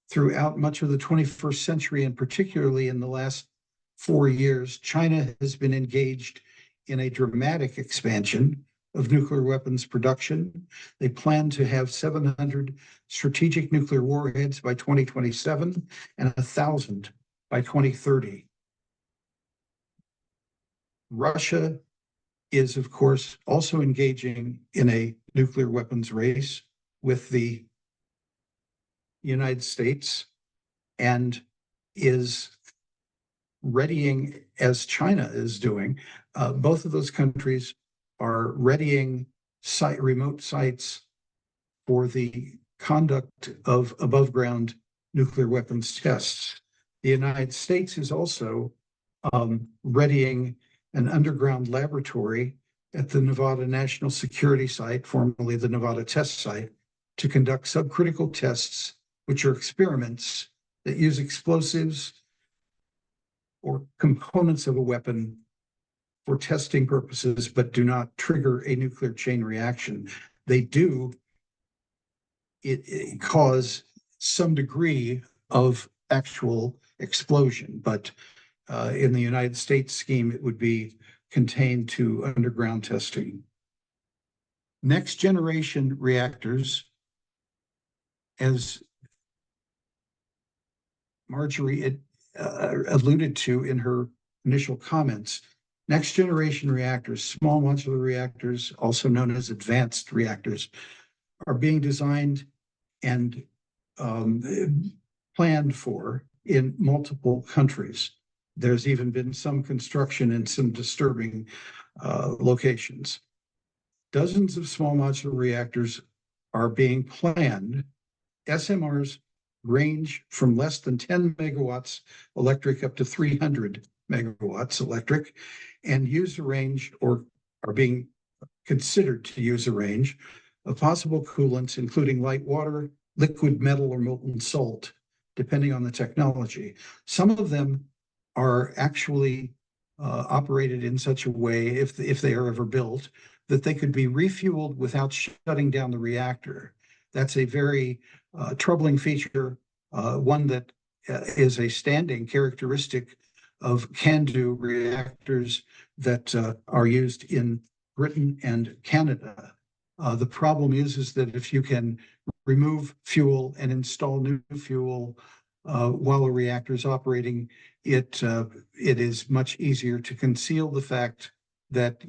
Throughout much of the 21st century, and particularly in the last 4 years, China has been engaged in a dramatic expansion of nuclear weapons production. They plan to have 700 strategic nuclear warheads by 2027 and 1,000 by 2030. Russia is, of course, also engaging in a nuclear weapons race with the United States, and is readying, as China is doing. Both of those countries are readying remote sites for the conduct of above-ground nuclear weapons tests. The United States is also readying an underground laboratory at the Nevada National Security Site, formerly the Nevada Test Site, to conduct subcritical tests, which are experiments that use explosives or components of a weapon for testing purposes, but do not trigger a nuclear chain reaction. They do it cause some degree of actual explosion, but in the United States scheme, it would be contained to underground testing. Next generation reactors, as Marjorie alluded to in her initial comments, next generation reactors, small modular reactors, also known as advanced reactors, are being designed and planned for in multiple countries. There's even been some construction in some disturbing locations. Dozens of small modular reactors are being planned. SMRs range from less than 10 megawatts electric up to 300 megawatts electric, and use a range, or are being considered to use a range of possible coolants, including light water, liquid metal, or molten salt, depending on the technology. Some of them are actually operated in such a way, if they are ever built, that they could be refueled without shutting down the reactor. That's a very troubling feature, one that is a standing characteristic of CANDU reactors that are used in Britain and Canada. The problem is that if you can remove fuel and install new fuel while a reactor is operating, it is much easier to conceal the fact that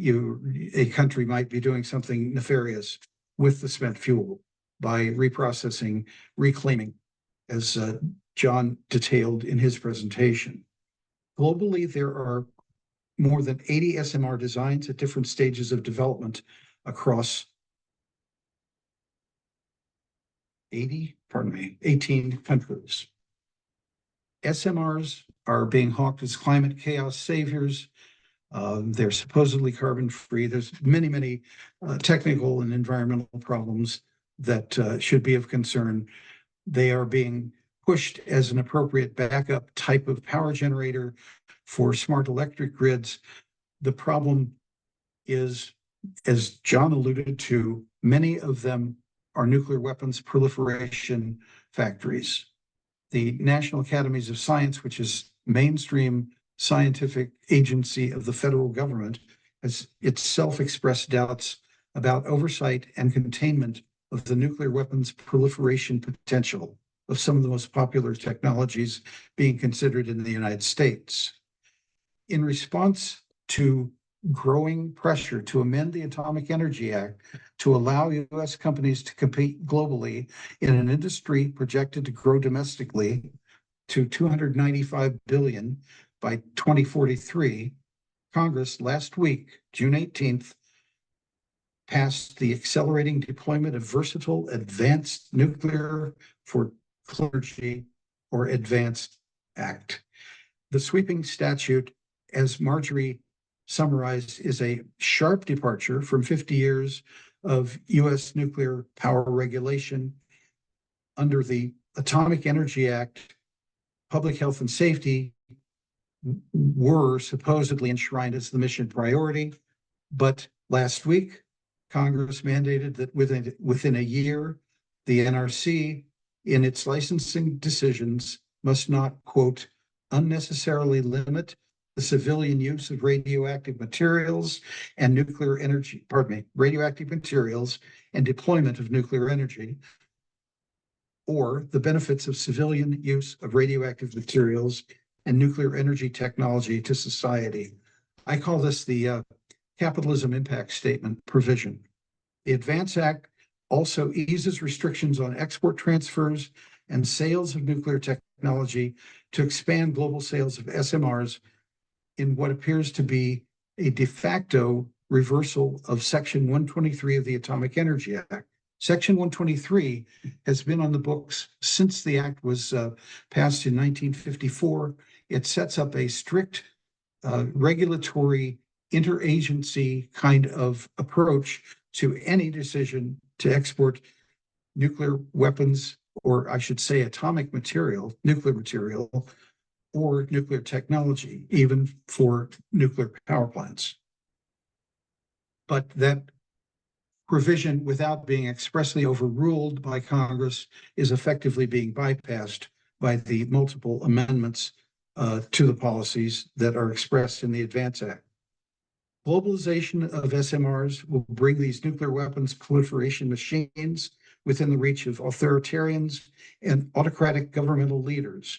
a country might be doing something nefarious with the spent fuel by reprocessing, reclaiming, as John detailed in his presentation. Globally, there are more than 80 SMR designs at different stages of development across 18 countries. SMRs are being hawked as climate chaos saviors. They're supposedly carbon-free. There's many technical and environmental problems that should be of concern. They are being pushed as an appropriate backup type of power generator for smart electric grids. The problem is, as John alluded to, many of them are nuclear weapons proliferation factories. The National Academies of Science, which is mainstream scientific agency of the federal government, has itself expressed doubts about oversight and containment of the nuclear weapons proliferation potential of some of the most popular technologies being considered in the United States. In response to growing pressure to amend the Atomic Energy Act to allow U.S. companies to compete globally in an industry projected to grow domestically to $295 billion by 2043, Congress last week, June 18th, passed the Accelerating Deployment of Versatile Advanced Nuclear for Clergy, or ADVANCED Act. The sweeping statute, as Marjorie summarized, is a sharp departure from 50 years of U.S. nuclear power regulation. Under the Atomic Energy Act, public health and safety were supposedly enshrined as the mission priority, but last week, Congress mandated that within a year, the NRC, in its licensing decisions, must not, quote, unnecessarily limit the civilian use of radioactive materials and radioactive materials and deployment of nuclear energy, or the benefits of civilian use of radioactive materials and nuclear energy technology to society. I call this the capitalism impact statement provision. The ADVANCE Act also eases restrictions on export transfers and sales of nuclear technology to expand global sales of SMRs in what appears to be a de facto reversal of Section 123 of the Atomic Energy Act. Section 123 has been on the books since the act was passed in 1954. It sets up a strict regulatory interagency kind of approach to any decision to export nuclear weapons, or I should say atomic material, nuclear material, or nuclear technology, even for nuclear power plants. But that provision, without being expressly overruled by Congress, is effectively being bypassed by the multiple amendments to the policies that are expressed in the ADVANCE Act. Globalization of SMRs will bring these nuclear weapons proliferation machines within the reach of authoritarians and autocratic governmental leaders.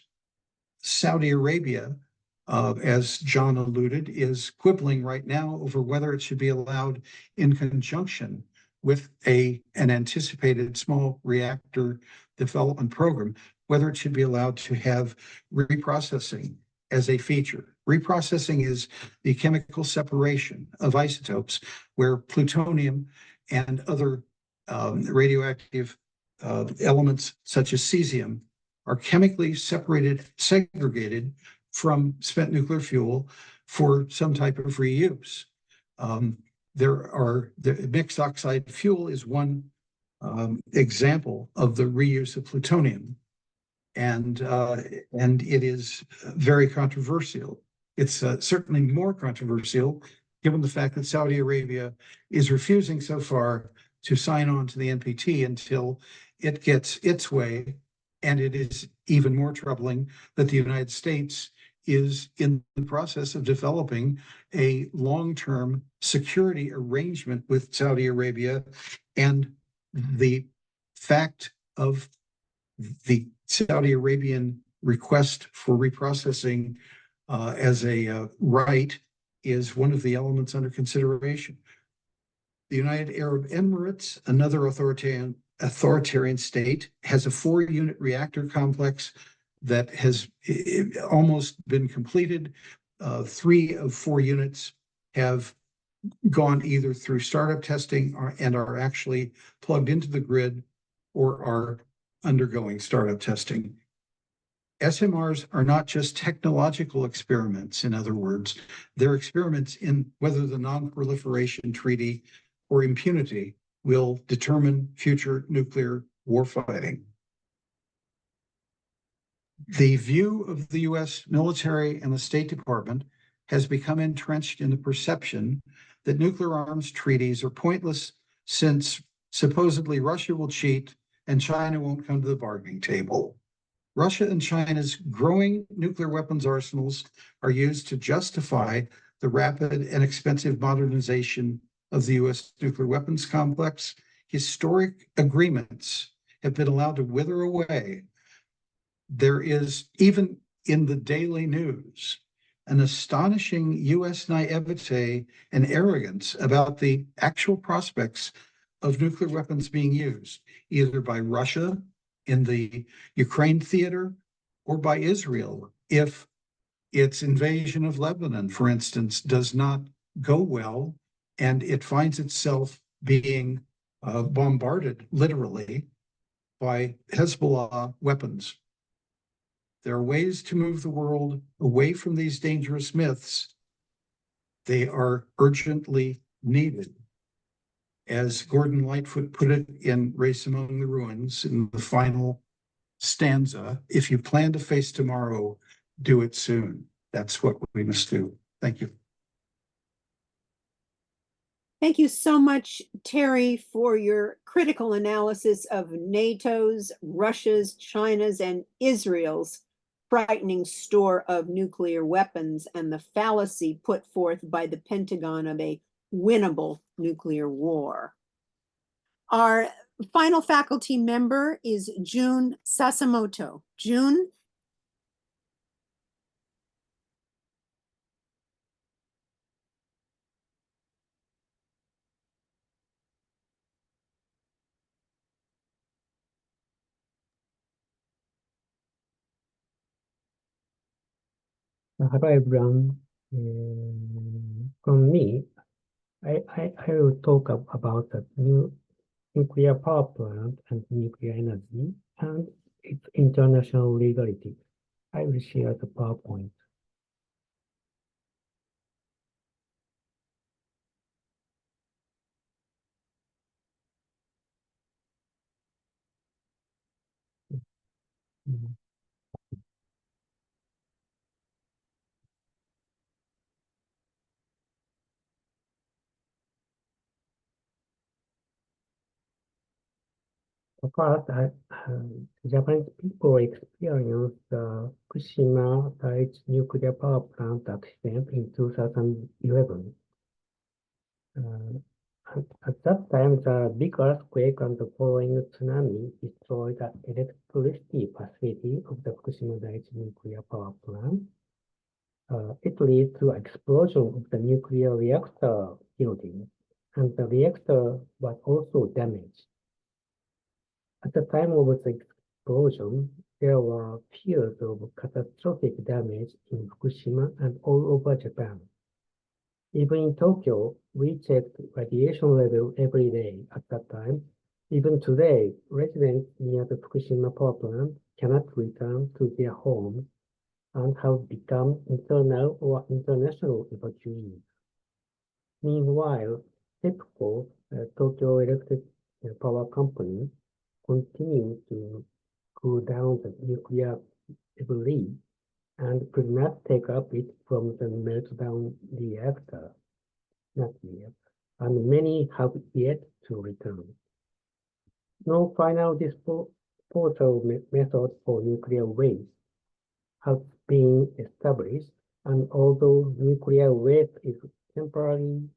Saudi Arabia, as John alluded, is quibbling right now over whether it should be allowed in conjunction with an anticipated small reactor development program, whether it should be allowed to have reprocessing as a feature. Reprocessing is the chemical separation of isotopes where plutonium and other radioactive elements such as cesium are chemically segregated from spent nuclear fuel for some type of reuse. The mixed oxide fuel is one example of the reuse of plutonium. and it is very controversial. It's certainly more controversial given the fact that Saudi Arabia is refusing so far to sign on to the NPT until it gets its way. And it is even more troubling that the United States is in the process of developing a long-term security arrangement with Saudi Arabia. And the fact of the Saudi Arabian request for reprocessing as a right is one of the elements under consideration. The United Arab Emirates, another authoritarian state, has a 4-unit reactor complex that has almost been completed. 3 of 4 units have gone either through startup testing and are actually plugged into the grid or are undergoing startup testing. SMRs are not just technological experiments, in other words, they're experiments in whether the Non-Proliferation Treaty or impunity will determine future nuclear warfighting. The view of the US military and the State Department has become entrenched in the perception that nuclear arms treaties are pointless since supposedly Russia will cheat and China won't come to the bargaining table. Russia and China's growing nuclear weapons arsenals are used to justify the rapid and expensive modernization of the US nuclear weapons complex. Historic agreements have been allowed to wither away. There is, even in the daily news, an astonishing US naivete and arrogance about the actual prospects of nuclear weapons being used, either by Russia in the Ukraine theater or by Israel if its invasion of Lebanon, for instance, does not go well and it finds itself being bombarded literally by Hezbollah weapons. There are ways to move the world away from these dangerous myths. They are urgently needed. As Gordon Lightfoot put it in Race Among the Ruins, in the final stanza, if you plan to face tomorrow, do it soon. That's what we must do. Thank you. Thank you so much, Terry, for your critical analysis of NATO's, Russia's, China's, and Israel's frightening store of nuclear weapons and the fallacy put forth by the Pentagon of a winnable nuclear war. Our final faculty member is June Sasamoto. June? Hello everyone. From me, I will talk about the new nuclear power plant and nuclear energy and its international legality. I will share the PowerPoint. First, Japanese people experienced the Fukushima Daiichi nuclear power plant accident in 2011. At that time, the big earthquake and the following tsunami destroyed the electricity facility of the Fukushima Daiichi nuclear power plant. It led to explosion of the nuclear reactor building, and the reactor was also damaged. At the time of the explosion, there were fears of catastrophic damage in Fukushima and all over Japan. Even in Tokyo, we checked radiation level every day at that time. Even today, residents near the Fukushima power plant cannot return to their homes and have become internal or international evacuees. Meanwhile, TEPCO, Tokyo Electric Power Company, continue to cool down the nuclear debris and could not take up it from the meltdown reactor, not yet, and many have yet to return. No final disposal method for nuclear waste has been established, and although nuclear waste is temporarily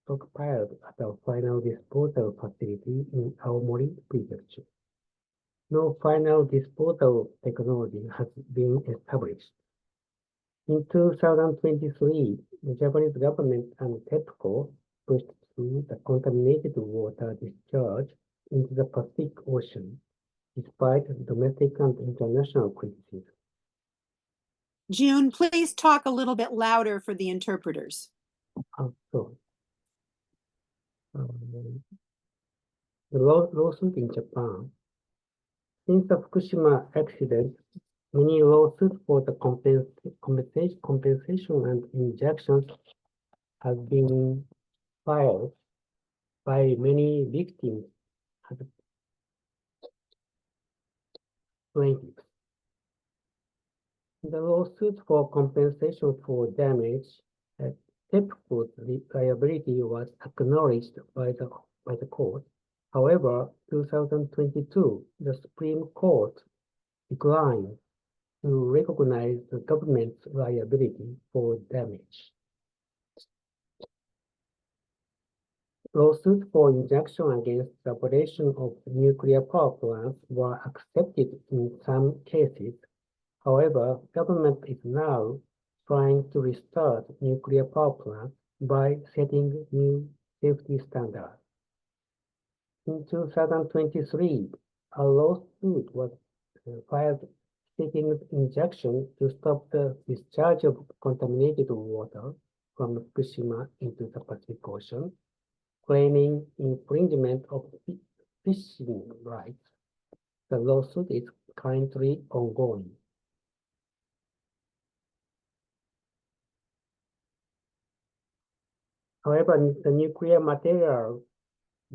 stockpiled at a final disposal facility in Aomori Prefecture, no final disposal technology has been established. In 2023, the Japanese government and TEPCO pushed through the contaminated water discharge into the Pacific Ocean, despite domestic and international criticism. June, please talk a little bit louder for the interpreters. Also, the lawsuit in Japan. Since the Fukushima accident, many lawsuits for the compensation and injunctions have been filed by many victims as plaintiffs. The lawsuit for compensation for damage at TEPCO's liability was acknowledged by the court. However, 2022, the Supreme Court declined to recognize the government's liability for damage. Lawsuits for injunction against the operation of nuclear power plants were accepted in some cases. However, government is now trying to restart nuclear power plants by setting new safety standards. In 2023, a lawsuit was filed seeking injunction to stop the discharge of contaminated water from Fukushima into the Pacific Ocean, claiming infringement of fishing rights. The lawsuit is currently ongoing. However, the nuclear material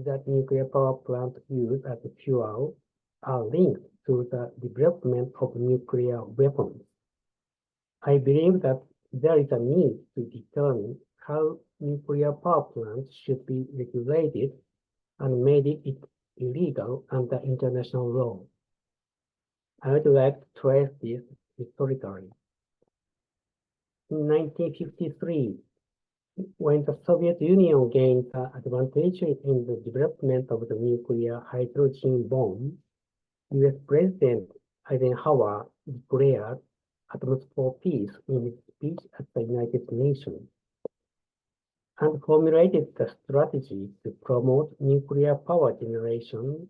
that nuclear power plants use as fuel are linked to the development of nuclear weapons. I believe that there is a need to determine how nuclear power plants should be regulated and made it illegal under international law. I would like to trace this historically. In 1953, when the Soviet Union gained an advantage in the development of the nuclear hydrogen bomb, US President Eisenhower declared atoms for peace in his speech at the United Nations and formulated the strategy to promote nuclear power generation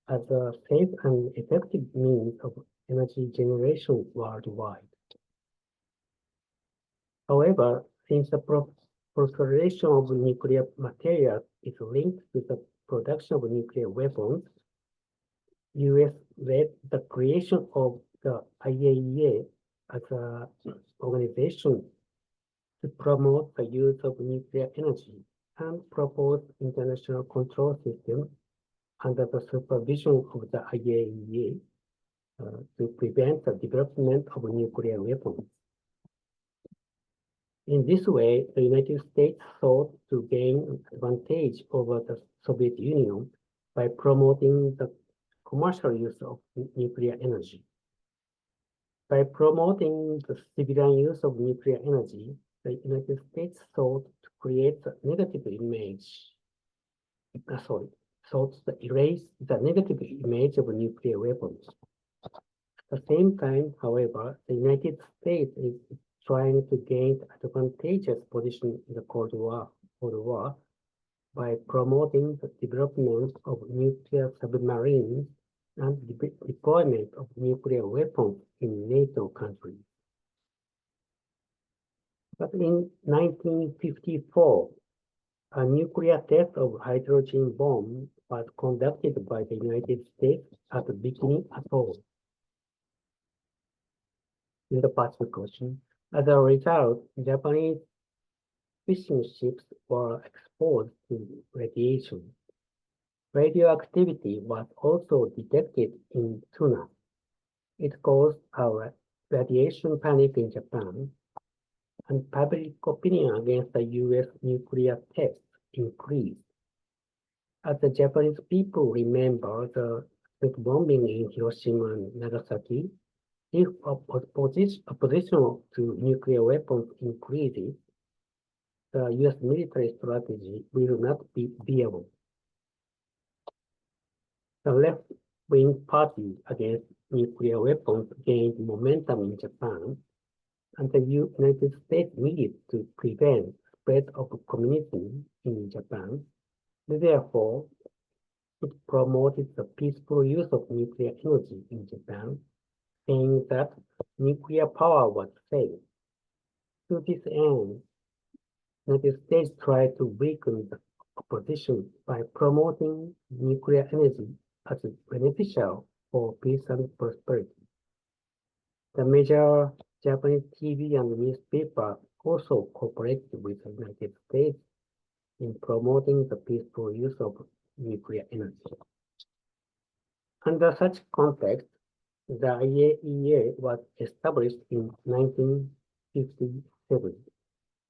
as a safe and effective means of energy generation worldwide. However, since the proliferation of nuclear materials is linked to the production of nuclear weapons, US led the creation of the IAEA as an organization to promote the use of nuclear energy and propose international control system under the supervision of the IAEA to prevent the development of nuclear weapons. In this way, the United States sought to gain advantage over the Soviet Union by promoting the commercial use of nuclear energy. By promoting the civilian use of nuclear energy, the United States sought to create a negative image, sought to erase the negative image of nuclear weapons. At the same time, however, the United States is trying to gain an advantageous position in the Cold War by promoting the development of nuclear submarines and deployment of nuclear weapons in NATO countries. But in 1954, a nuclear test of hydrogen bomb was conducted by the United States at Bikini Atoll in the Pacific Ocean. As a result, Japanese fishing ships were exposed to radiation. Radioactivity was also detected in tuna. It caused a radiation panic in Japan, and public opinion against the US nuclear tests increased. As the Japanese people remember the bombing in Hiroshima and Nagasaki, if opposition to nuclear weapons increases, the US military strategy will not be viable. The left-wing party against nuclear weapons gained momentum in Japan, and the United States needed to prevent spread of communism in Japan. Therefore, it promoted the peaceful use of nuclear energy in Japan, saying that nuclear power was safe. To this end, the United States tried to weaken the opposition by promoting nuclear energy as beneficial for peace and prosperity. The major Japanese TV and newspaper also cooperated with the United States in promoting the peaceful use of nuclear energy. Under such context, the IAEA was established in 1957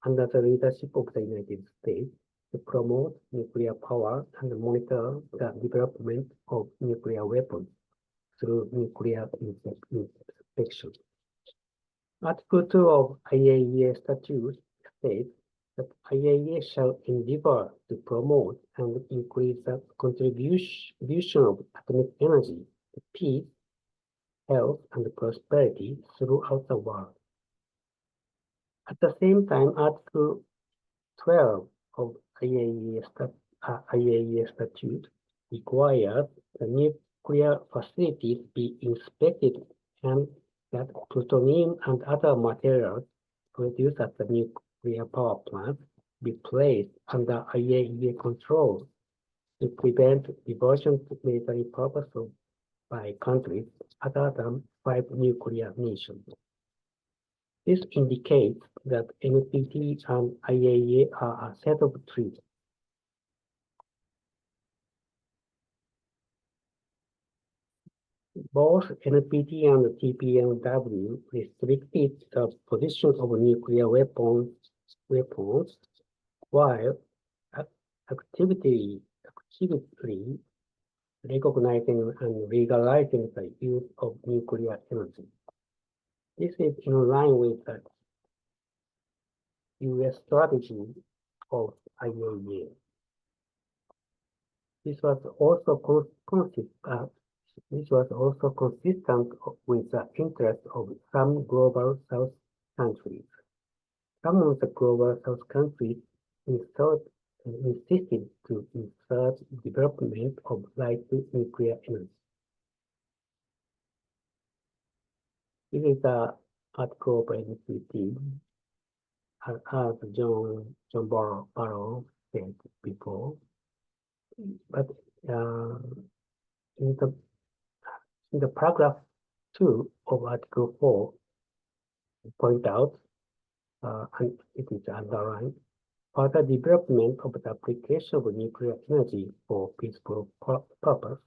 under the leadership of the United States to promote nuclear power and monitor the development of nuclear weapons through nuclear inspection. Article 2 of IAEA statute states that IAEA shall endeavor to promote and increase the contribution of atomic energy to peace, health, and prosperity throughout the world. At the same time, Article 12 of IAEA statute requires the nuclear facilities be inspected and that plutonium and other materials produced at the nuclear power plant be placed under IAEA control to prevent diversion to military purposes by countries other than 5 nuclear nations. This indicates that NPT and IAEA are a set of treaties. Both NPT and TPNW restricted the possession of nuclear weapons, while actively recognizing and legalizing the use of nuclear energy. This is in line with the US strategy of IAEA. This was also consistent with the interests of some global South countries. Some of the global South countries insisted to insert development of light nuclear energy. This is the article of NPT, as John Barrow said before. But in the paragraph 2 of Article 4, point out, and it is underlined, further development of the application of nuclear energy for peaceful purpose,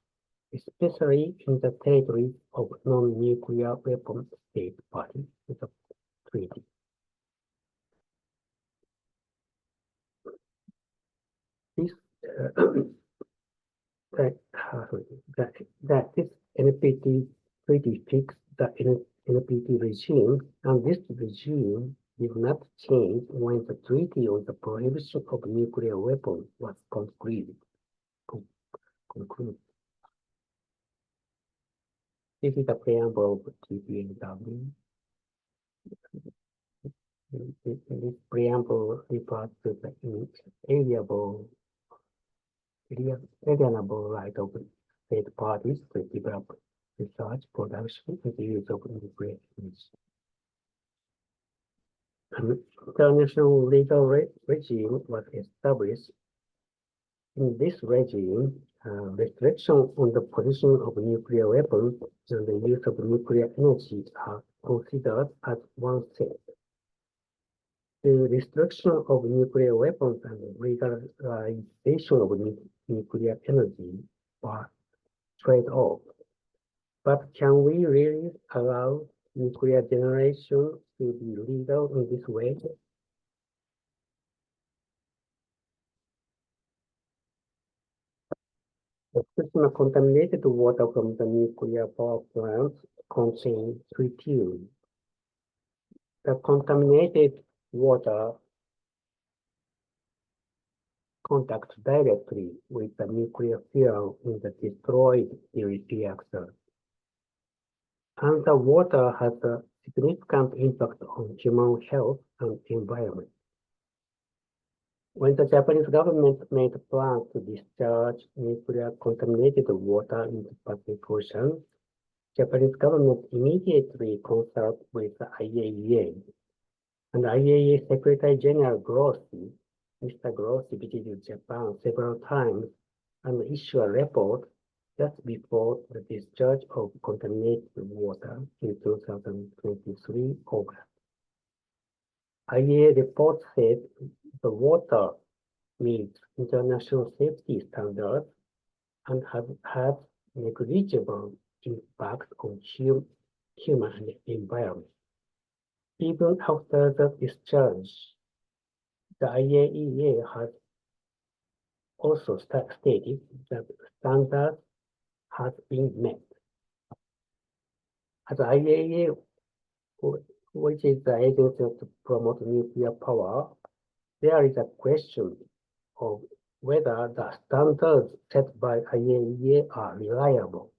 especially in the territories of non-nuclear weapon state parties to the treaty. This this NPT treaty fixed the NPT regime, and this regime did not change when the Treaty on the Prohibition of Nuclear Weapons was concluded. This is the preamble of TPNW. This preamble refers to the alienable right of state parties to develop research, production, and the use of nuclear energy. An international legal regime was established. In this regime, restrictions on the possession of nuclear weapons and the use of nuclear energy are considered as one set. The restriction of nuclear weapons and legalization of nuclear energy or trade-off. But can we really allow nuclear generation to be legal in this way? The Fukushima contaminated water from the nuclear power plants contain tritium. The contaminated water contacts directly with the nuclear fuel in the destroyed reactor. And the water has a significant impact on human health and environment. When the Japanese government made plans to discharge nuclear contaminated water into the Pacific Ocean, Japanese government immediately consulted with the IAEA. And IAEA Secretary General Grossi, Mr. Grossi visited Japan several times and issued a report just before the discharge of contaminated water in 2023 August. IAEA report said the water meets international safety standards and has negligible impact on human and environment. Even after the discharge, the IAEA has also stated that standards have been met. As IAEA, which is the agency to promote nuclear power, there is a question of whether the standards set by IAEA are reliable.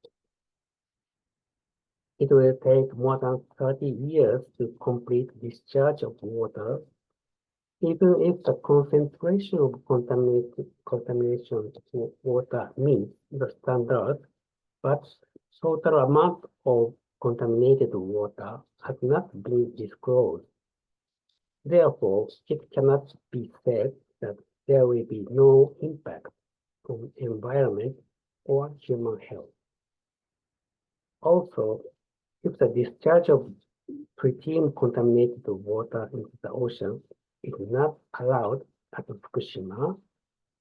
It will take more than 30 years to complete discharge of water, even if the concentration of contamination water meets the standard, but total amount of contaminated water has not been disclosed. Therefore, it cannot be said that there will be no impact on environment or human health. Also, if the discharge of tritium-contaminated water into the ocean is not allowed at Fukushima,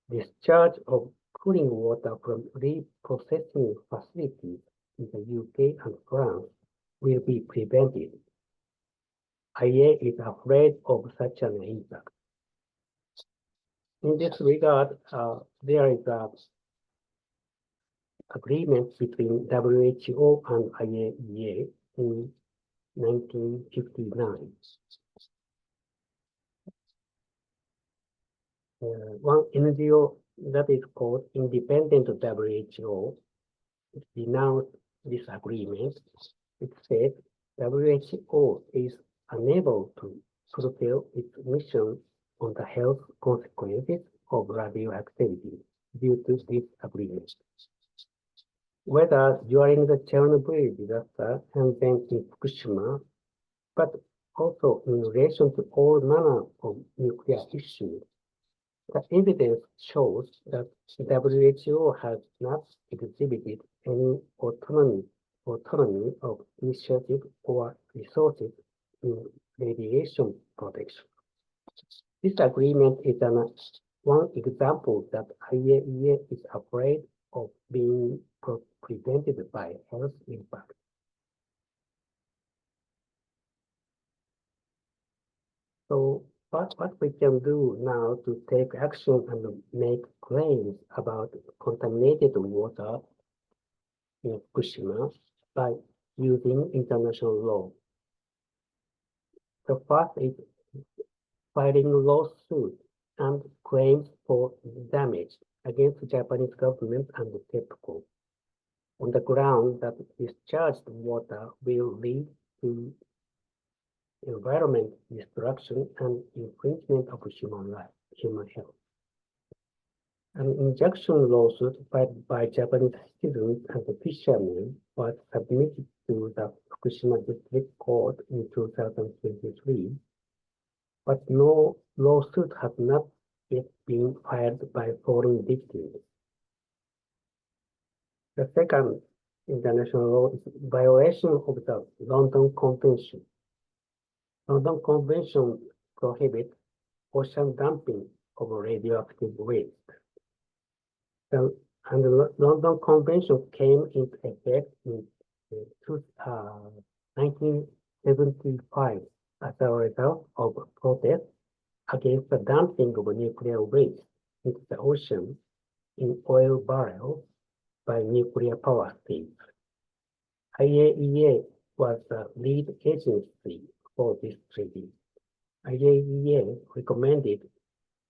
discharge of cooling water from reprocessing facilities in the UK and France will be prevented. IAEA is afraid of such an impact. In this regard, there is an agreement between WHO and IAEA in 1959. One NGO that is called Independent WHO denounced this agreement. It said WHO is unable to fulfill its mission on the health consequences of radioactivity due to this agreement. Whether during the Chernobyl disaster and then in Fukushima, but also in relation to all manner of nuclear issues, the evidence shows that WHO has not exhibited any autonomy of initiative or resources in radiation protection. This agreement is one example that IAEA is afraid of being prevented by health impact. So what we can do now to take action and make claims about contaminated water in Fukushima by using international law. The first is filing lawsuit and claims for damage against the Japanese government and the TEPCO on the ground that discharged water will lead to environment destruction and infringement of human health. An injunction lawsuit filed by Japanese citizens and fishermen was submitted to the Fukushima District Court in 2023, but no lawsuit has not yet been filed by foreign victims. The second international law is violation of the London Convention. London Convention prohibits ocean dumping of radioactive waste. And the London Convention came into effect in 1975 as a result of protests against the dumping of nuclear waste into the ocean in oil barrels by nuclear power states. IAEA was the lead agency for this treaty. IAEA recommended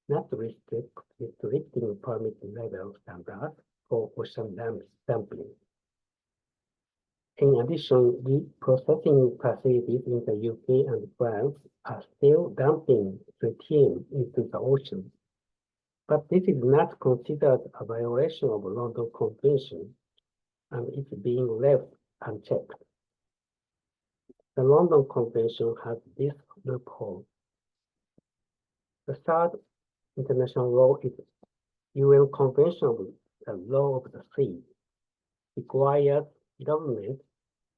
not restricting permit level standards for ocean dumping. In addition, the processing facilities in the UK and France are still dumping tritium into the ocean. But this is not considered a violation of the London Convention, and it's being left unchecked. The London Convention has this loophole. The third international law is UN Convention of the Law of the Sea, requires government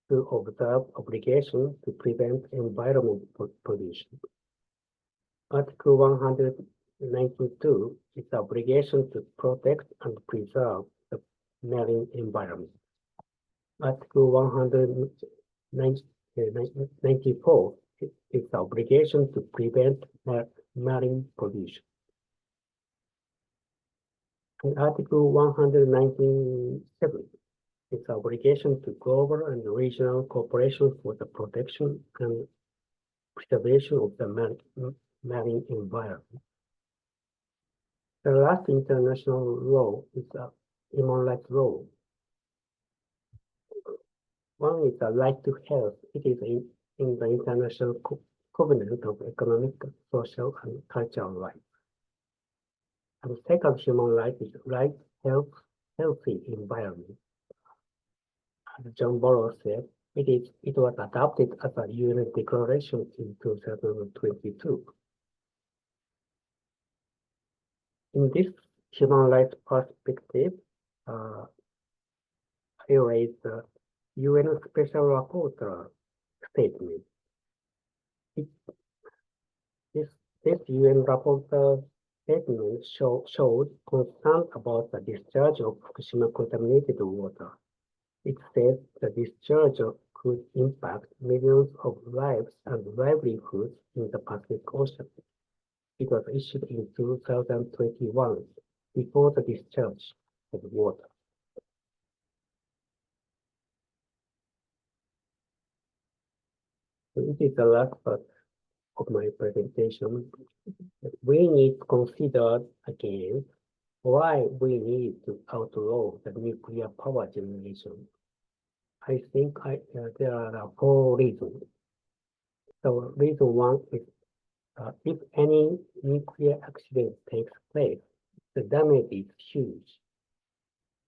to observe obligation to prevent environment pollution. Article 192 is the obligation to protect and preserve the marine environment. Article 194 is the obligation to prevent marine pollution. And Article 197 is the obligation to global and regional cooperation for the protection and preservation of the marine environment. The last international law is a human rights law. One is the right to health. It is in the International Covenant of Economic, Social, and Cultural Rights. And the second human right is right to healthy environment. As John Burroughs said, it was adopted as a UN declaration in 2022. In this human rights perspective, I raise the UN Special Rapporteur statement. This UN Rapporteur statement showed concern about the discharge of Fukushima contaminated water. It says the discharge could impact millions of lives and livelihoods in the Pacific Ocean. It was issued in 2021, before the discharge of water. So this is the last part of my presentation. We need to consider again why we need to outlaw the nuclear power generation. I think there are 4 reasons. So reason 1 is if any nuclear accident takes place, the damage is huge.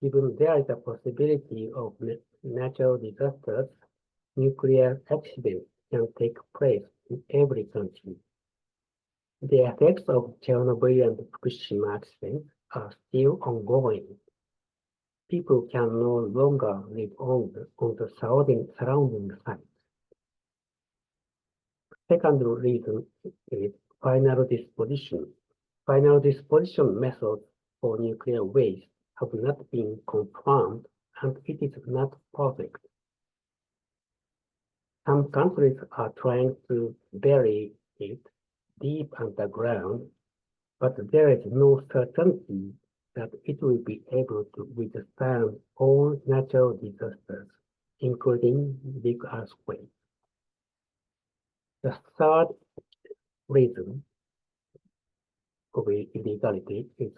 Even there is a possibility of natural disasters, nuclear accidents can take place in every country. The effects of Chernobyl and Fukushima accidents are still ongoing. People can no longer live on the surrounding sites. Second reason is final disposition. Final disposition methods for nuclear waste have not been confirmed, and it is not perfect. Some countries are trying to bury it deep underground, but there is no certainty that it will be able to withstand all natural disasters, including big earthquakes. The third reason of illegality is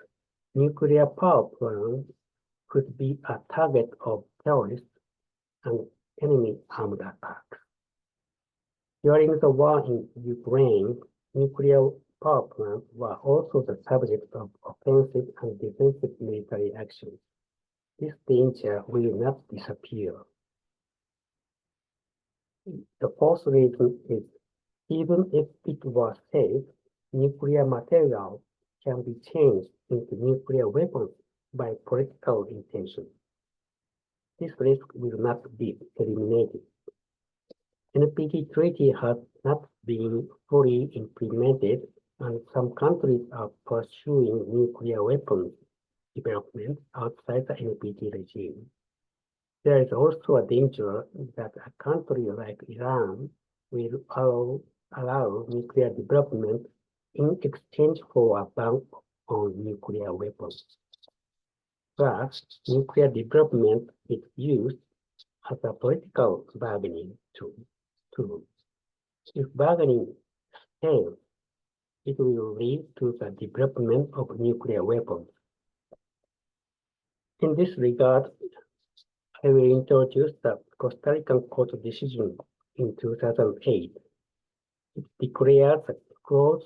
nuclear power plants could be a target of terrorists and enemy armed attacks. During the war in Ukraine, nuclear power plants were also the subject of offensive and defensive military actions. This danger will not disappear. The fourth reason is even if it was safe, nuclear material can be changed into nuclear weapons by political intention. This risk will not be eliminated. NPT treaty has not been fully implemented, and some countries are pursuing nuclear weapons development outside the NPT regime. There is also a danger that a country like Iran will allow nuclear development in exchange for a ban on nuclear weapons. Thus, nuclear development is used as a political bargaining tool. If bargaining fails, it will lead to the development of nuclear weapons. In this regard, I will introduce the Costa Rican court decision in 2008. It declares a close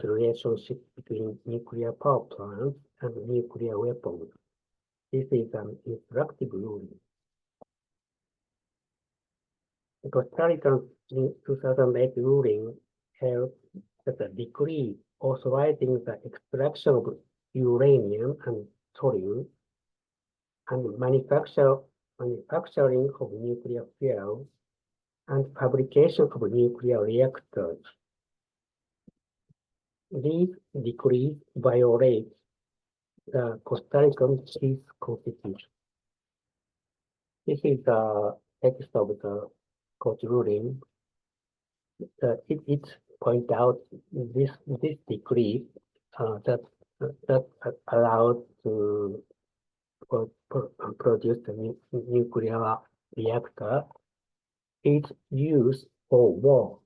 relationship between nuclear power plants and nuclear weapons. This is an instructive ruling. The Costa Rican 2008 ruling held that a decree authorizing the extraction of uranium and thorium and manufacturing of nuclear fuel and fabrication of nuclear reactors. These decrees violate the Costa Rican peace constitution. This is the text of the court ruling. It points out this decree that allowed to produce the nuclear reactor is used for war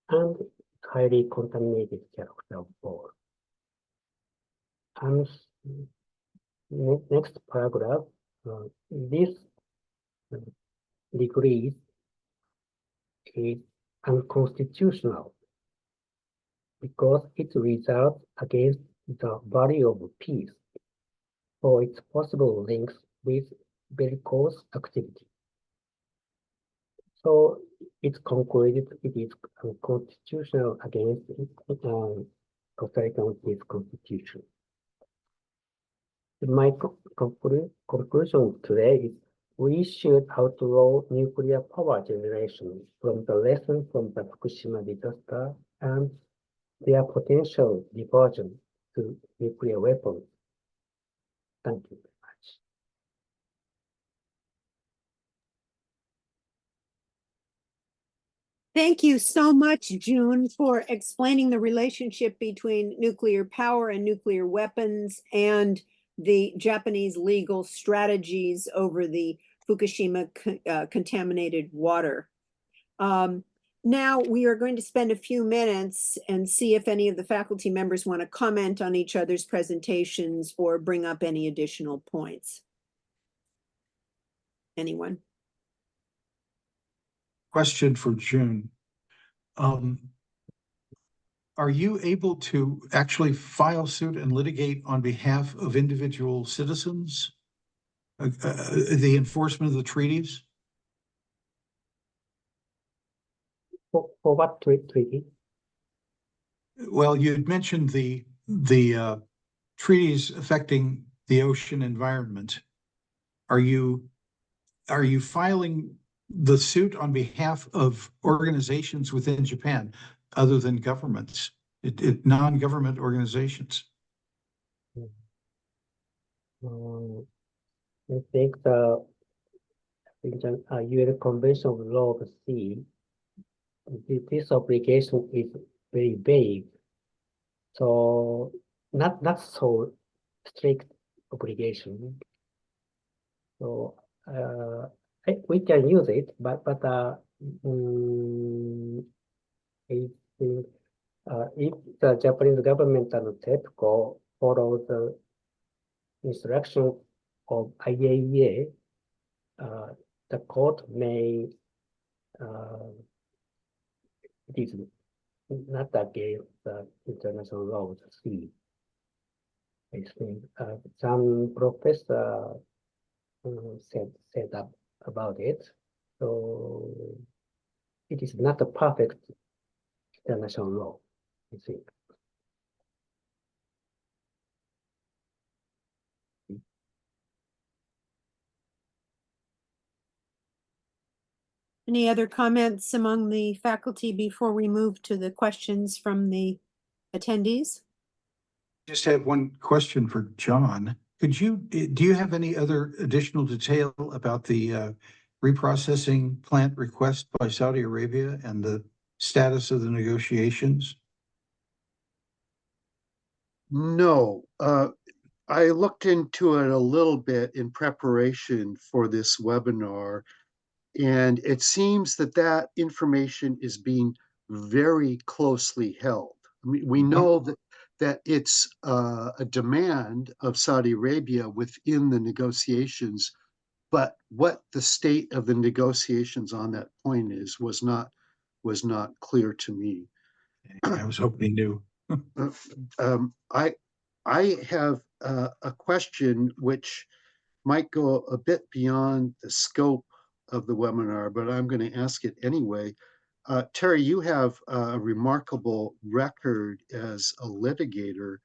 and highly contaminated character of war. And next paragraph, this decree is unconstitutional because it results against the value of peace for its possible links with bellicose activity. So it's concluded it is unconstitutional against Costa Rican peace constitution. My conclusion today is we should outlaw nuclear power generation from the lesson from the Fukushima disaster and their potential diversion to nuclear weapons. Thank you very much. Thank you so much, June, for explaining the relationship between nuclear power and nuclear weapons and the Japanese legal strategies over the Fukushima contaminated water. Now we are going to spend a few minutes and see if any of the faculty members want to comment on each other's presentations or bring up any additional points. Anyone? Question for June. Are you able to actually file suit and litigate on behalf of individual citizens, the enforcement of the treaties? For what treaty? Well, you had mentioned the treaties affecting the ocean environment. Are you filing the suit on behalf of organizations within Japan other than governments, non-government organizations? I think the UN Convention of Law of the Sea, this obligation is very vague. So not so strict obligation. So we can use it, but I think if the Japanese government and TEPCO follow the instruction of IAEA, the court may it is not against the international law of the sea. I think some professor said about it. So it is not a perfect international law, I think. Any other comments among the faculty before we move to the questions from the attendees? just have one question for John. Do you have any other additional detail about the reprocessing plant request by Saudi Arabia and the status of the negotiations? No, I looked into it a little bit in preparation for this webinar, and it seems that that information is being very closely held. I mean, we know that it's a demand of Saudi Arabia within the negotiations, but what the state of the negotiations on that point is was not clear to me. I was hoping he knew. I have a question which might go a bit beyond the scope of the webinar, but I'm going to ask it anyway. Terry, you have a remarkable record as a litigator.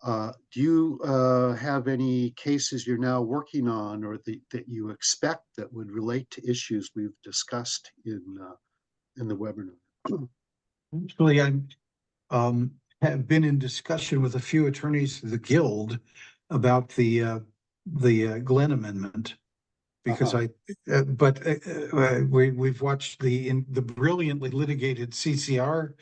Do you have any cases you're now working on or that you expect that would relate to issues we've discussed in the webinar? Actually, I have been in discussion with a few attorneys of the Guild about the Glenn Amendment, because we've watched the brilliantly litigated CCR,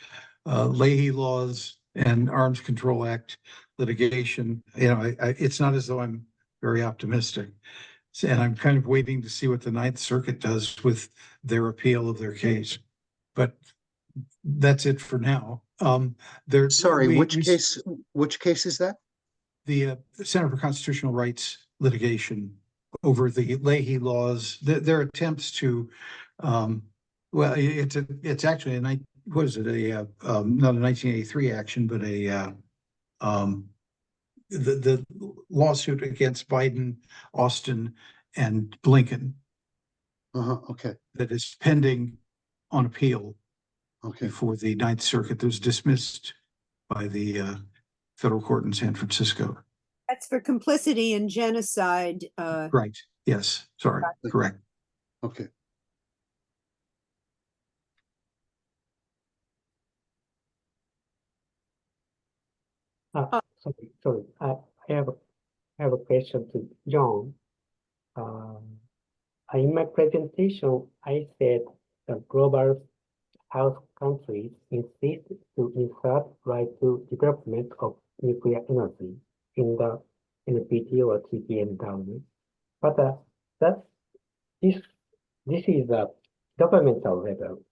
Leahy laws, and Arms Control Act litigation. You know, it's not as though I'm very optimistic, and I'm kind of waiting to see what the Ninth Circuit does with their appeal of their case. But that's it for now. Sorry, which case is that? The Center for Constitutional Rights litigation over the Leahy laws, their attempts to, well, it's actually not a 1983 action, but the lawsuit against Biden, Austin, and Blinken. Okay. That is pending on appeal. Okay. Before the Ninth Circuit that was dismissed by the federal court in San Francisco. That's for complicity in genocide. Right. Yes. Sorry. Correct. Okay. Sorry. I have a question to John. In my presentation, I said the global South countries insist to insert right to development of nuclear energy in the NPT or TPNW. But this is a governmental level.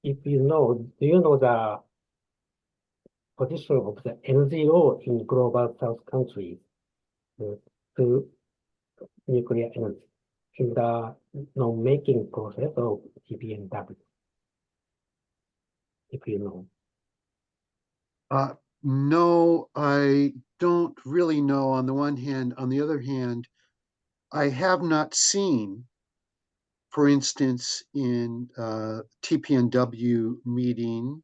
If you know, do you know the position of the NGO in global South countries to nuclear energy in the non-making process of TPNW, if you know? No, I don't really know on the one hand. On the other hand, I have not seen, for instance, in TPNW meeting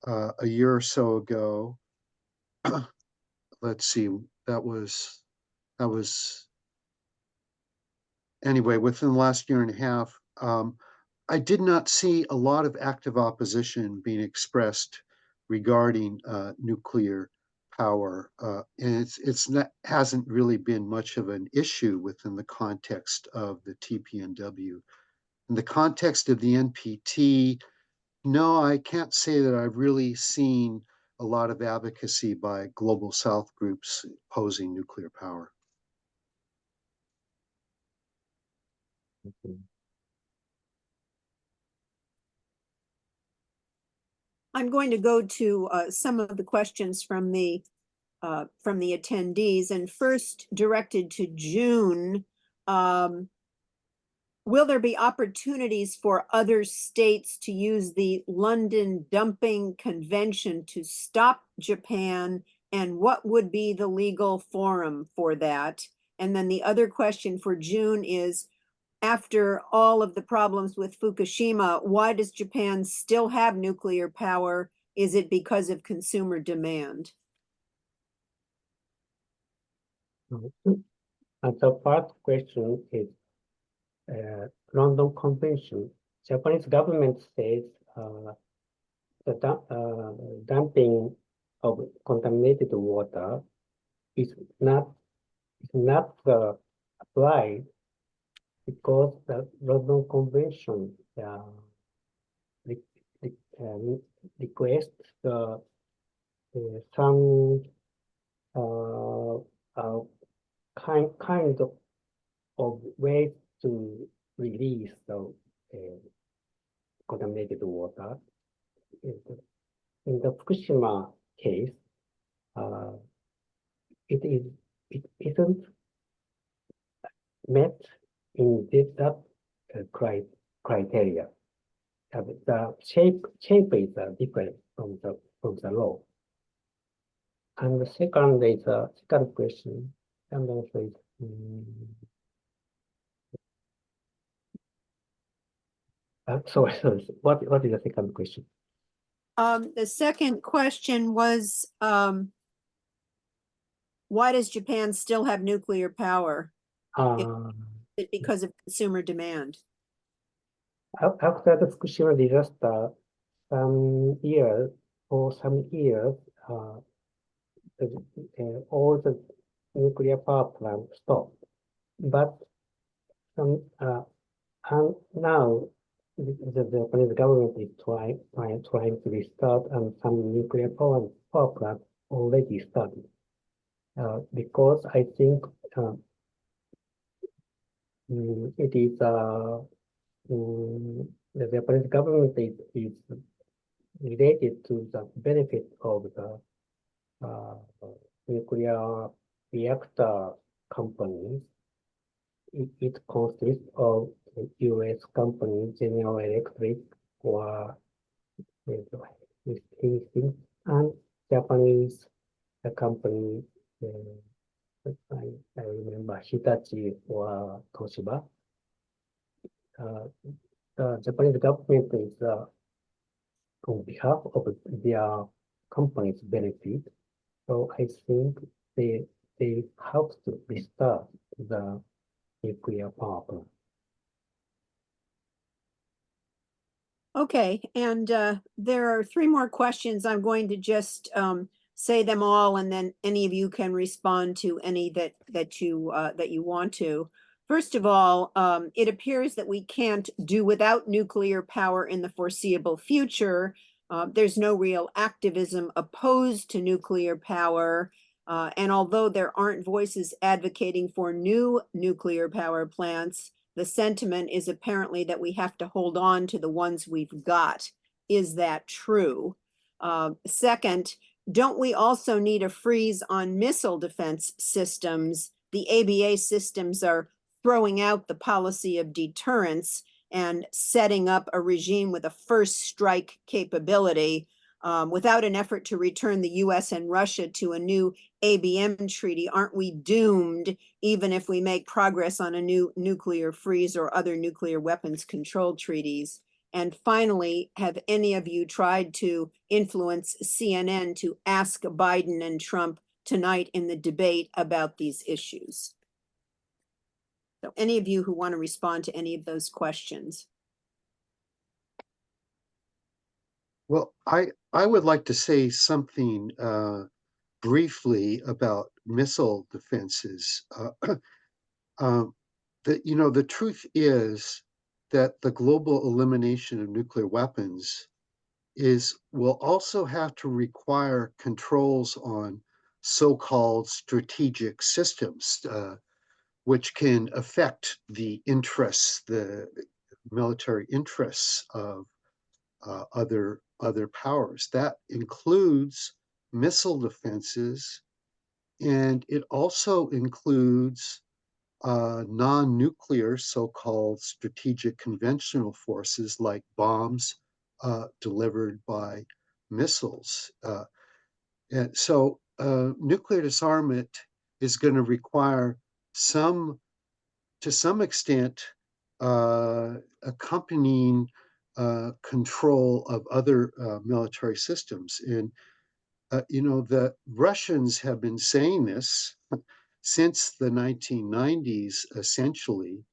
a year or so ago, let's see, that was anyway, within the last year and a half, I did not see a lot of active opposition being expressed regarding nuclear power, and hasn't really been much of an issue within the context of the TPNW. In the context of the NPT, no, I can't say that I've really seen a lot of advocacy by global South groups opposing nuclear power. I'm going to go to some of the questions from the attendees, and first directed to June. Will there be opportunities for other states to use the London Dumping Convention to stop Japan, and what would be the legal forum for that? And then the other question for June is, after all of the problems with Fukushima, why does Japan still have nuclear power? Is it because of consumer demand? And the first question is London Convention. Japanese government says dumping of contaminated water is not applied because the London Convention re- requests some kind of ways to release the contaminated water. In the Fukushima case, it isn't met in that criteria. The shape is different from the law. And the second is second question. And also is, sorry. What is the second question? The second question was, why does Japan still have nuclear power? Is it because of consumer demand? After the Fukushima disaster, some years, all the nuclear power plants stopped. But and now the Japanese government is trying to restart, and some nuclear power plants already started. Because I think it is the Japanese government is related to the benefit of the nuclear reactor companies. It consists of U.S. company General Electric or and Japanese company. I remember Hitachi or Toshiba. The Japanese government is on behalf of their company's benefit. So I think they have to restart the nuclear power plant. Okay, and there are three more questions. I'm going to just say them all, and then any of you can respond to any that you want to. First of all, it appears that we can't do without nuclear power in the foreseeable future. There's no real activism opposed to nuclear power. And although there aren't voices advocating for new nuclear power plants, the sentiment is apparently that we have to hold on to the ones we've got. Is that true? Second, don't we also need a freeze on missile defense systems? The ABA systems are throwing out the policy of deterrence and setting up a regime with a first strike capability without an effort to return the US and Russia to a new ABM treaty. Aren't we doomed even if we make progress on a new nuclear freeze or other nuclear weapons control treaties? And finally, have any of you tried to influence CNN to ask Biden and Trump tonight in the debate about these issues? So any of you who want to respond to any of those questions. Well, I would like to say something briefly about missile defenses. The truth is that the global elimination of nuclear weapons will also have to require controls on so-called strategic systems, which can affect the military interests of other powers. That includes missile defenses, and it also includes non-nuclear, so-called strategic conventional forces like bombs delivered by missiles. And so nuclear disarmament is going to require to some extent, accompanying control of other military systems. And, the Russians have been saying this since the 1990s, essentially.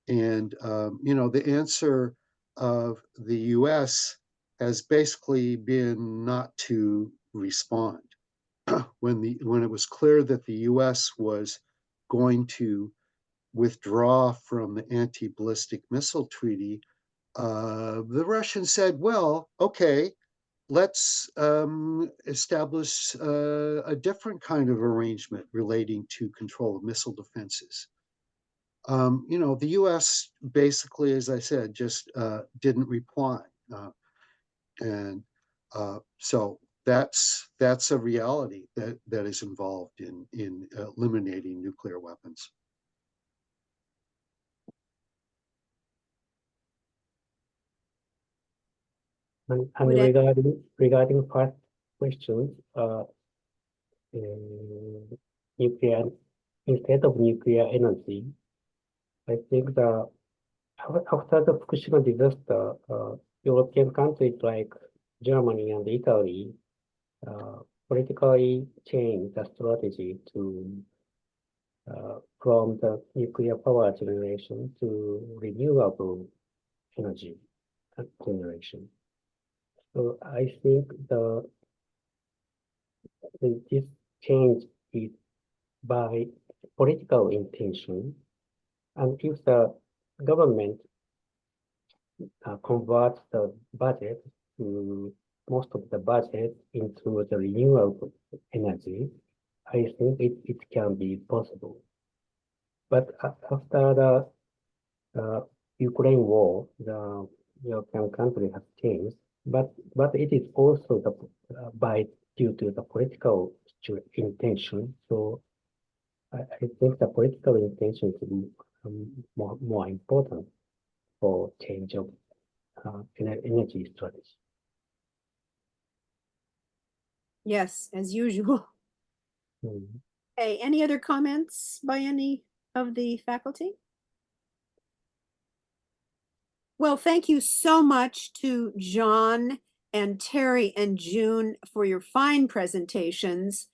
And, the answer of the US has basically been not to respond. When it was clear that the US was going to withdraw from the anti-ballistic missile treaty, the Russians said, well, okay, let's establish a different kind of arrangement relating to control of missile defenses. The US basically, as I said, just didn't reply. So that's a reality that is involved in eliminating nuclear weapons. And Would it- regarding first questions, nuclear instead of nuclear energy, I think after the Fukushima disaster, European countries like Germany and Italy politically changed the strategy to from the nuclear power generation to renewable energy generation. So I think this change is by political intention, and if the government converts the budget to most of the budget into the renewable energy, I think it can be possible. But after the Ukraine war, the European country has changed, but it is also due to the political intention. So I think the political intention is more important for change of energy strategy. Yes, as usual. Mm. Okay, any other comments by any of the faculty? Well, thank you so much to John and Terry and June for your fine presentations.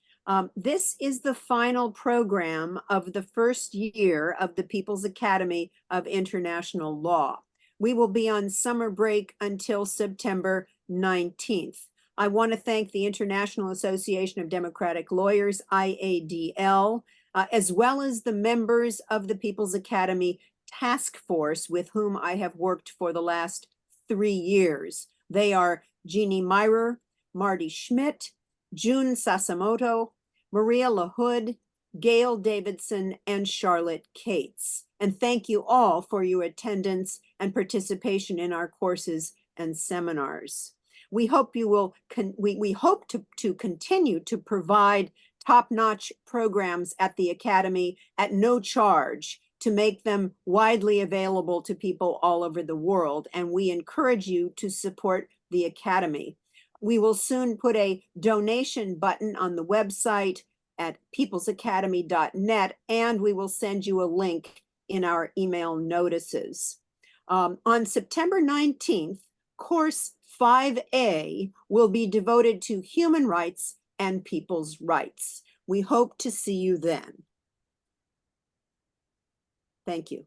This is the final program of the first year of the People's Academy of International Law. We will be on summer break until September 19th. I want to thank the International Association of Democratic Lawyers, IADL, as well as the members of the People's Academy task force with whom I have worked for the last 3 years. They are Jeannie Myrer, Marty Schmidt, June Sasamoto, Maria LaHood, Gail Davidson, and Charlotte Cates. And thank you all for your attendance and participation in our courses and seminars. We hope you will, we hope to continue to provide top-notch programs at the Academy at no charge to make them widely available to people all over the world. And we encourage you to support the Academy. We will soon put a donation button on the website at peoplesacademy.net, and we will send you a link in our email notices. On September 19th, course 5A will be devoted to human rights and people's rights. We hope to see you then. Thank you.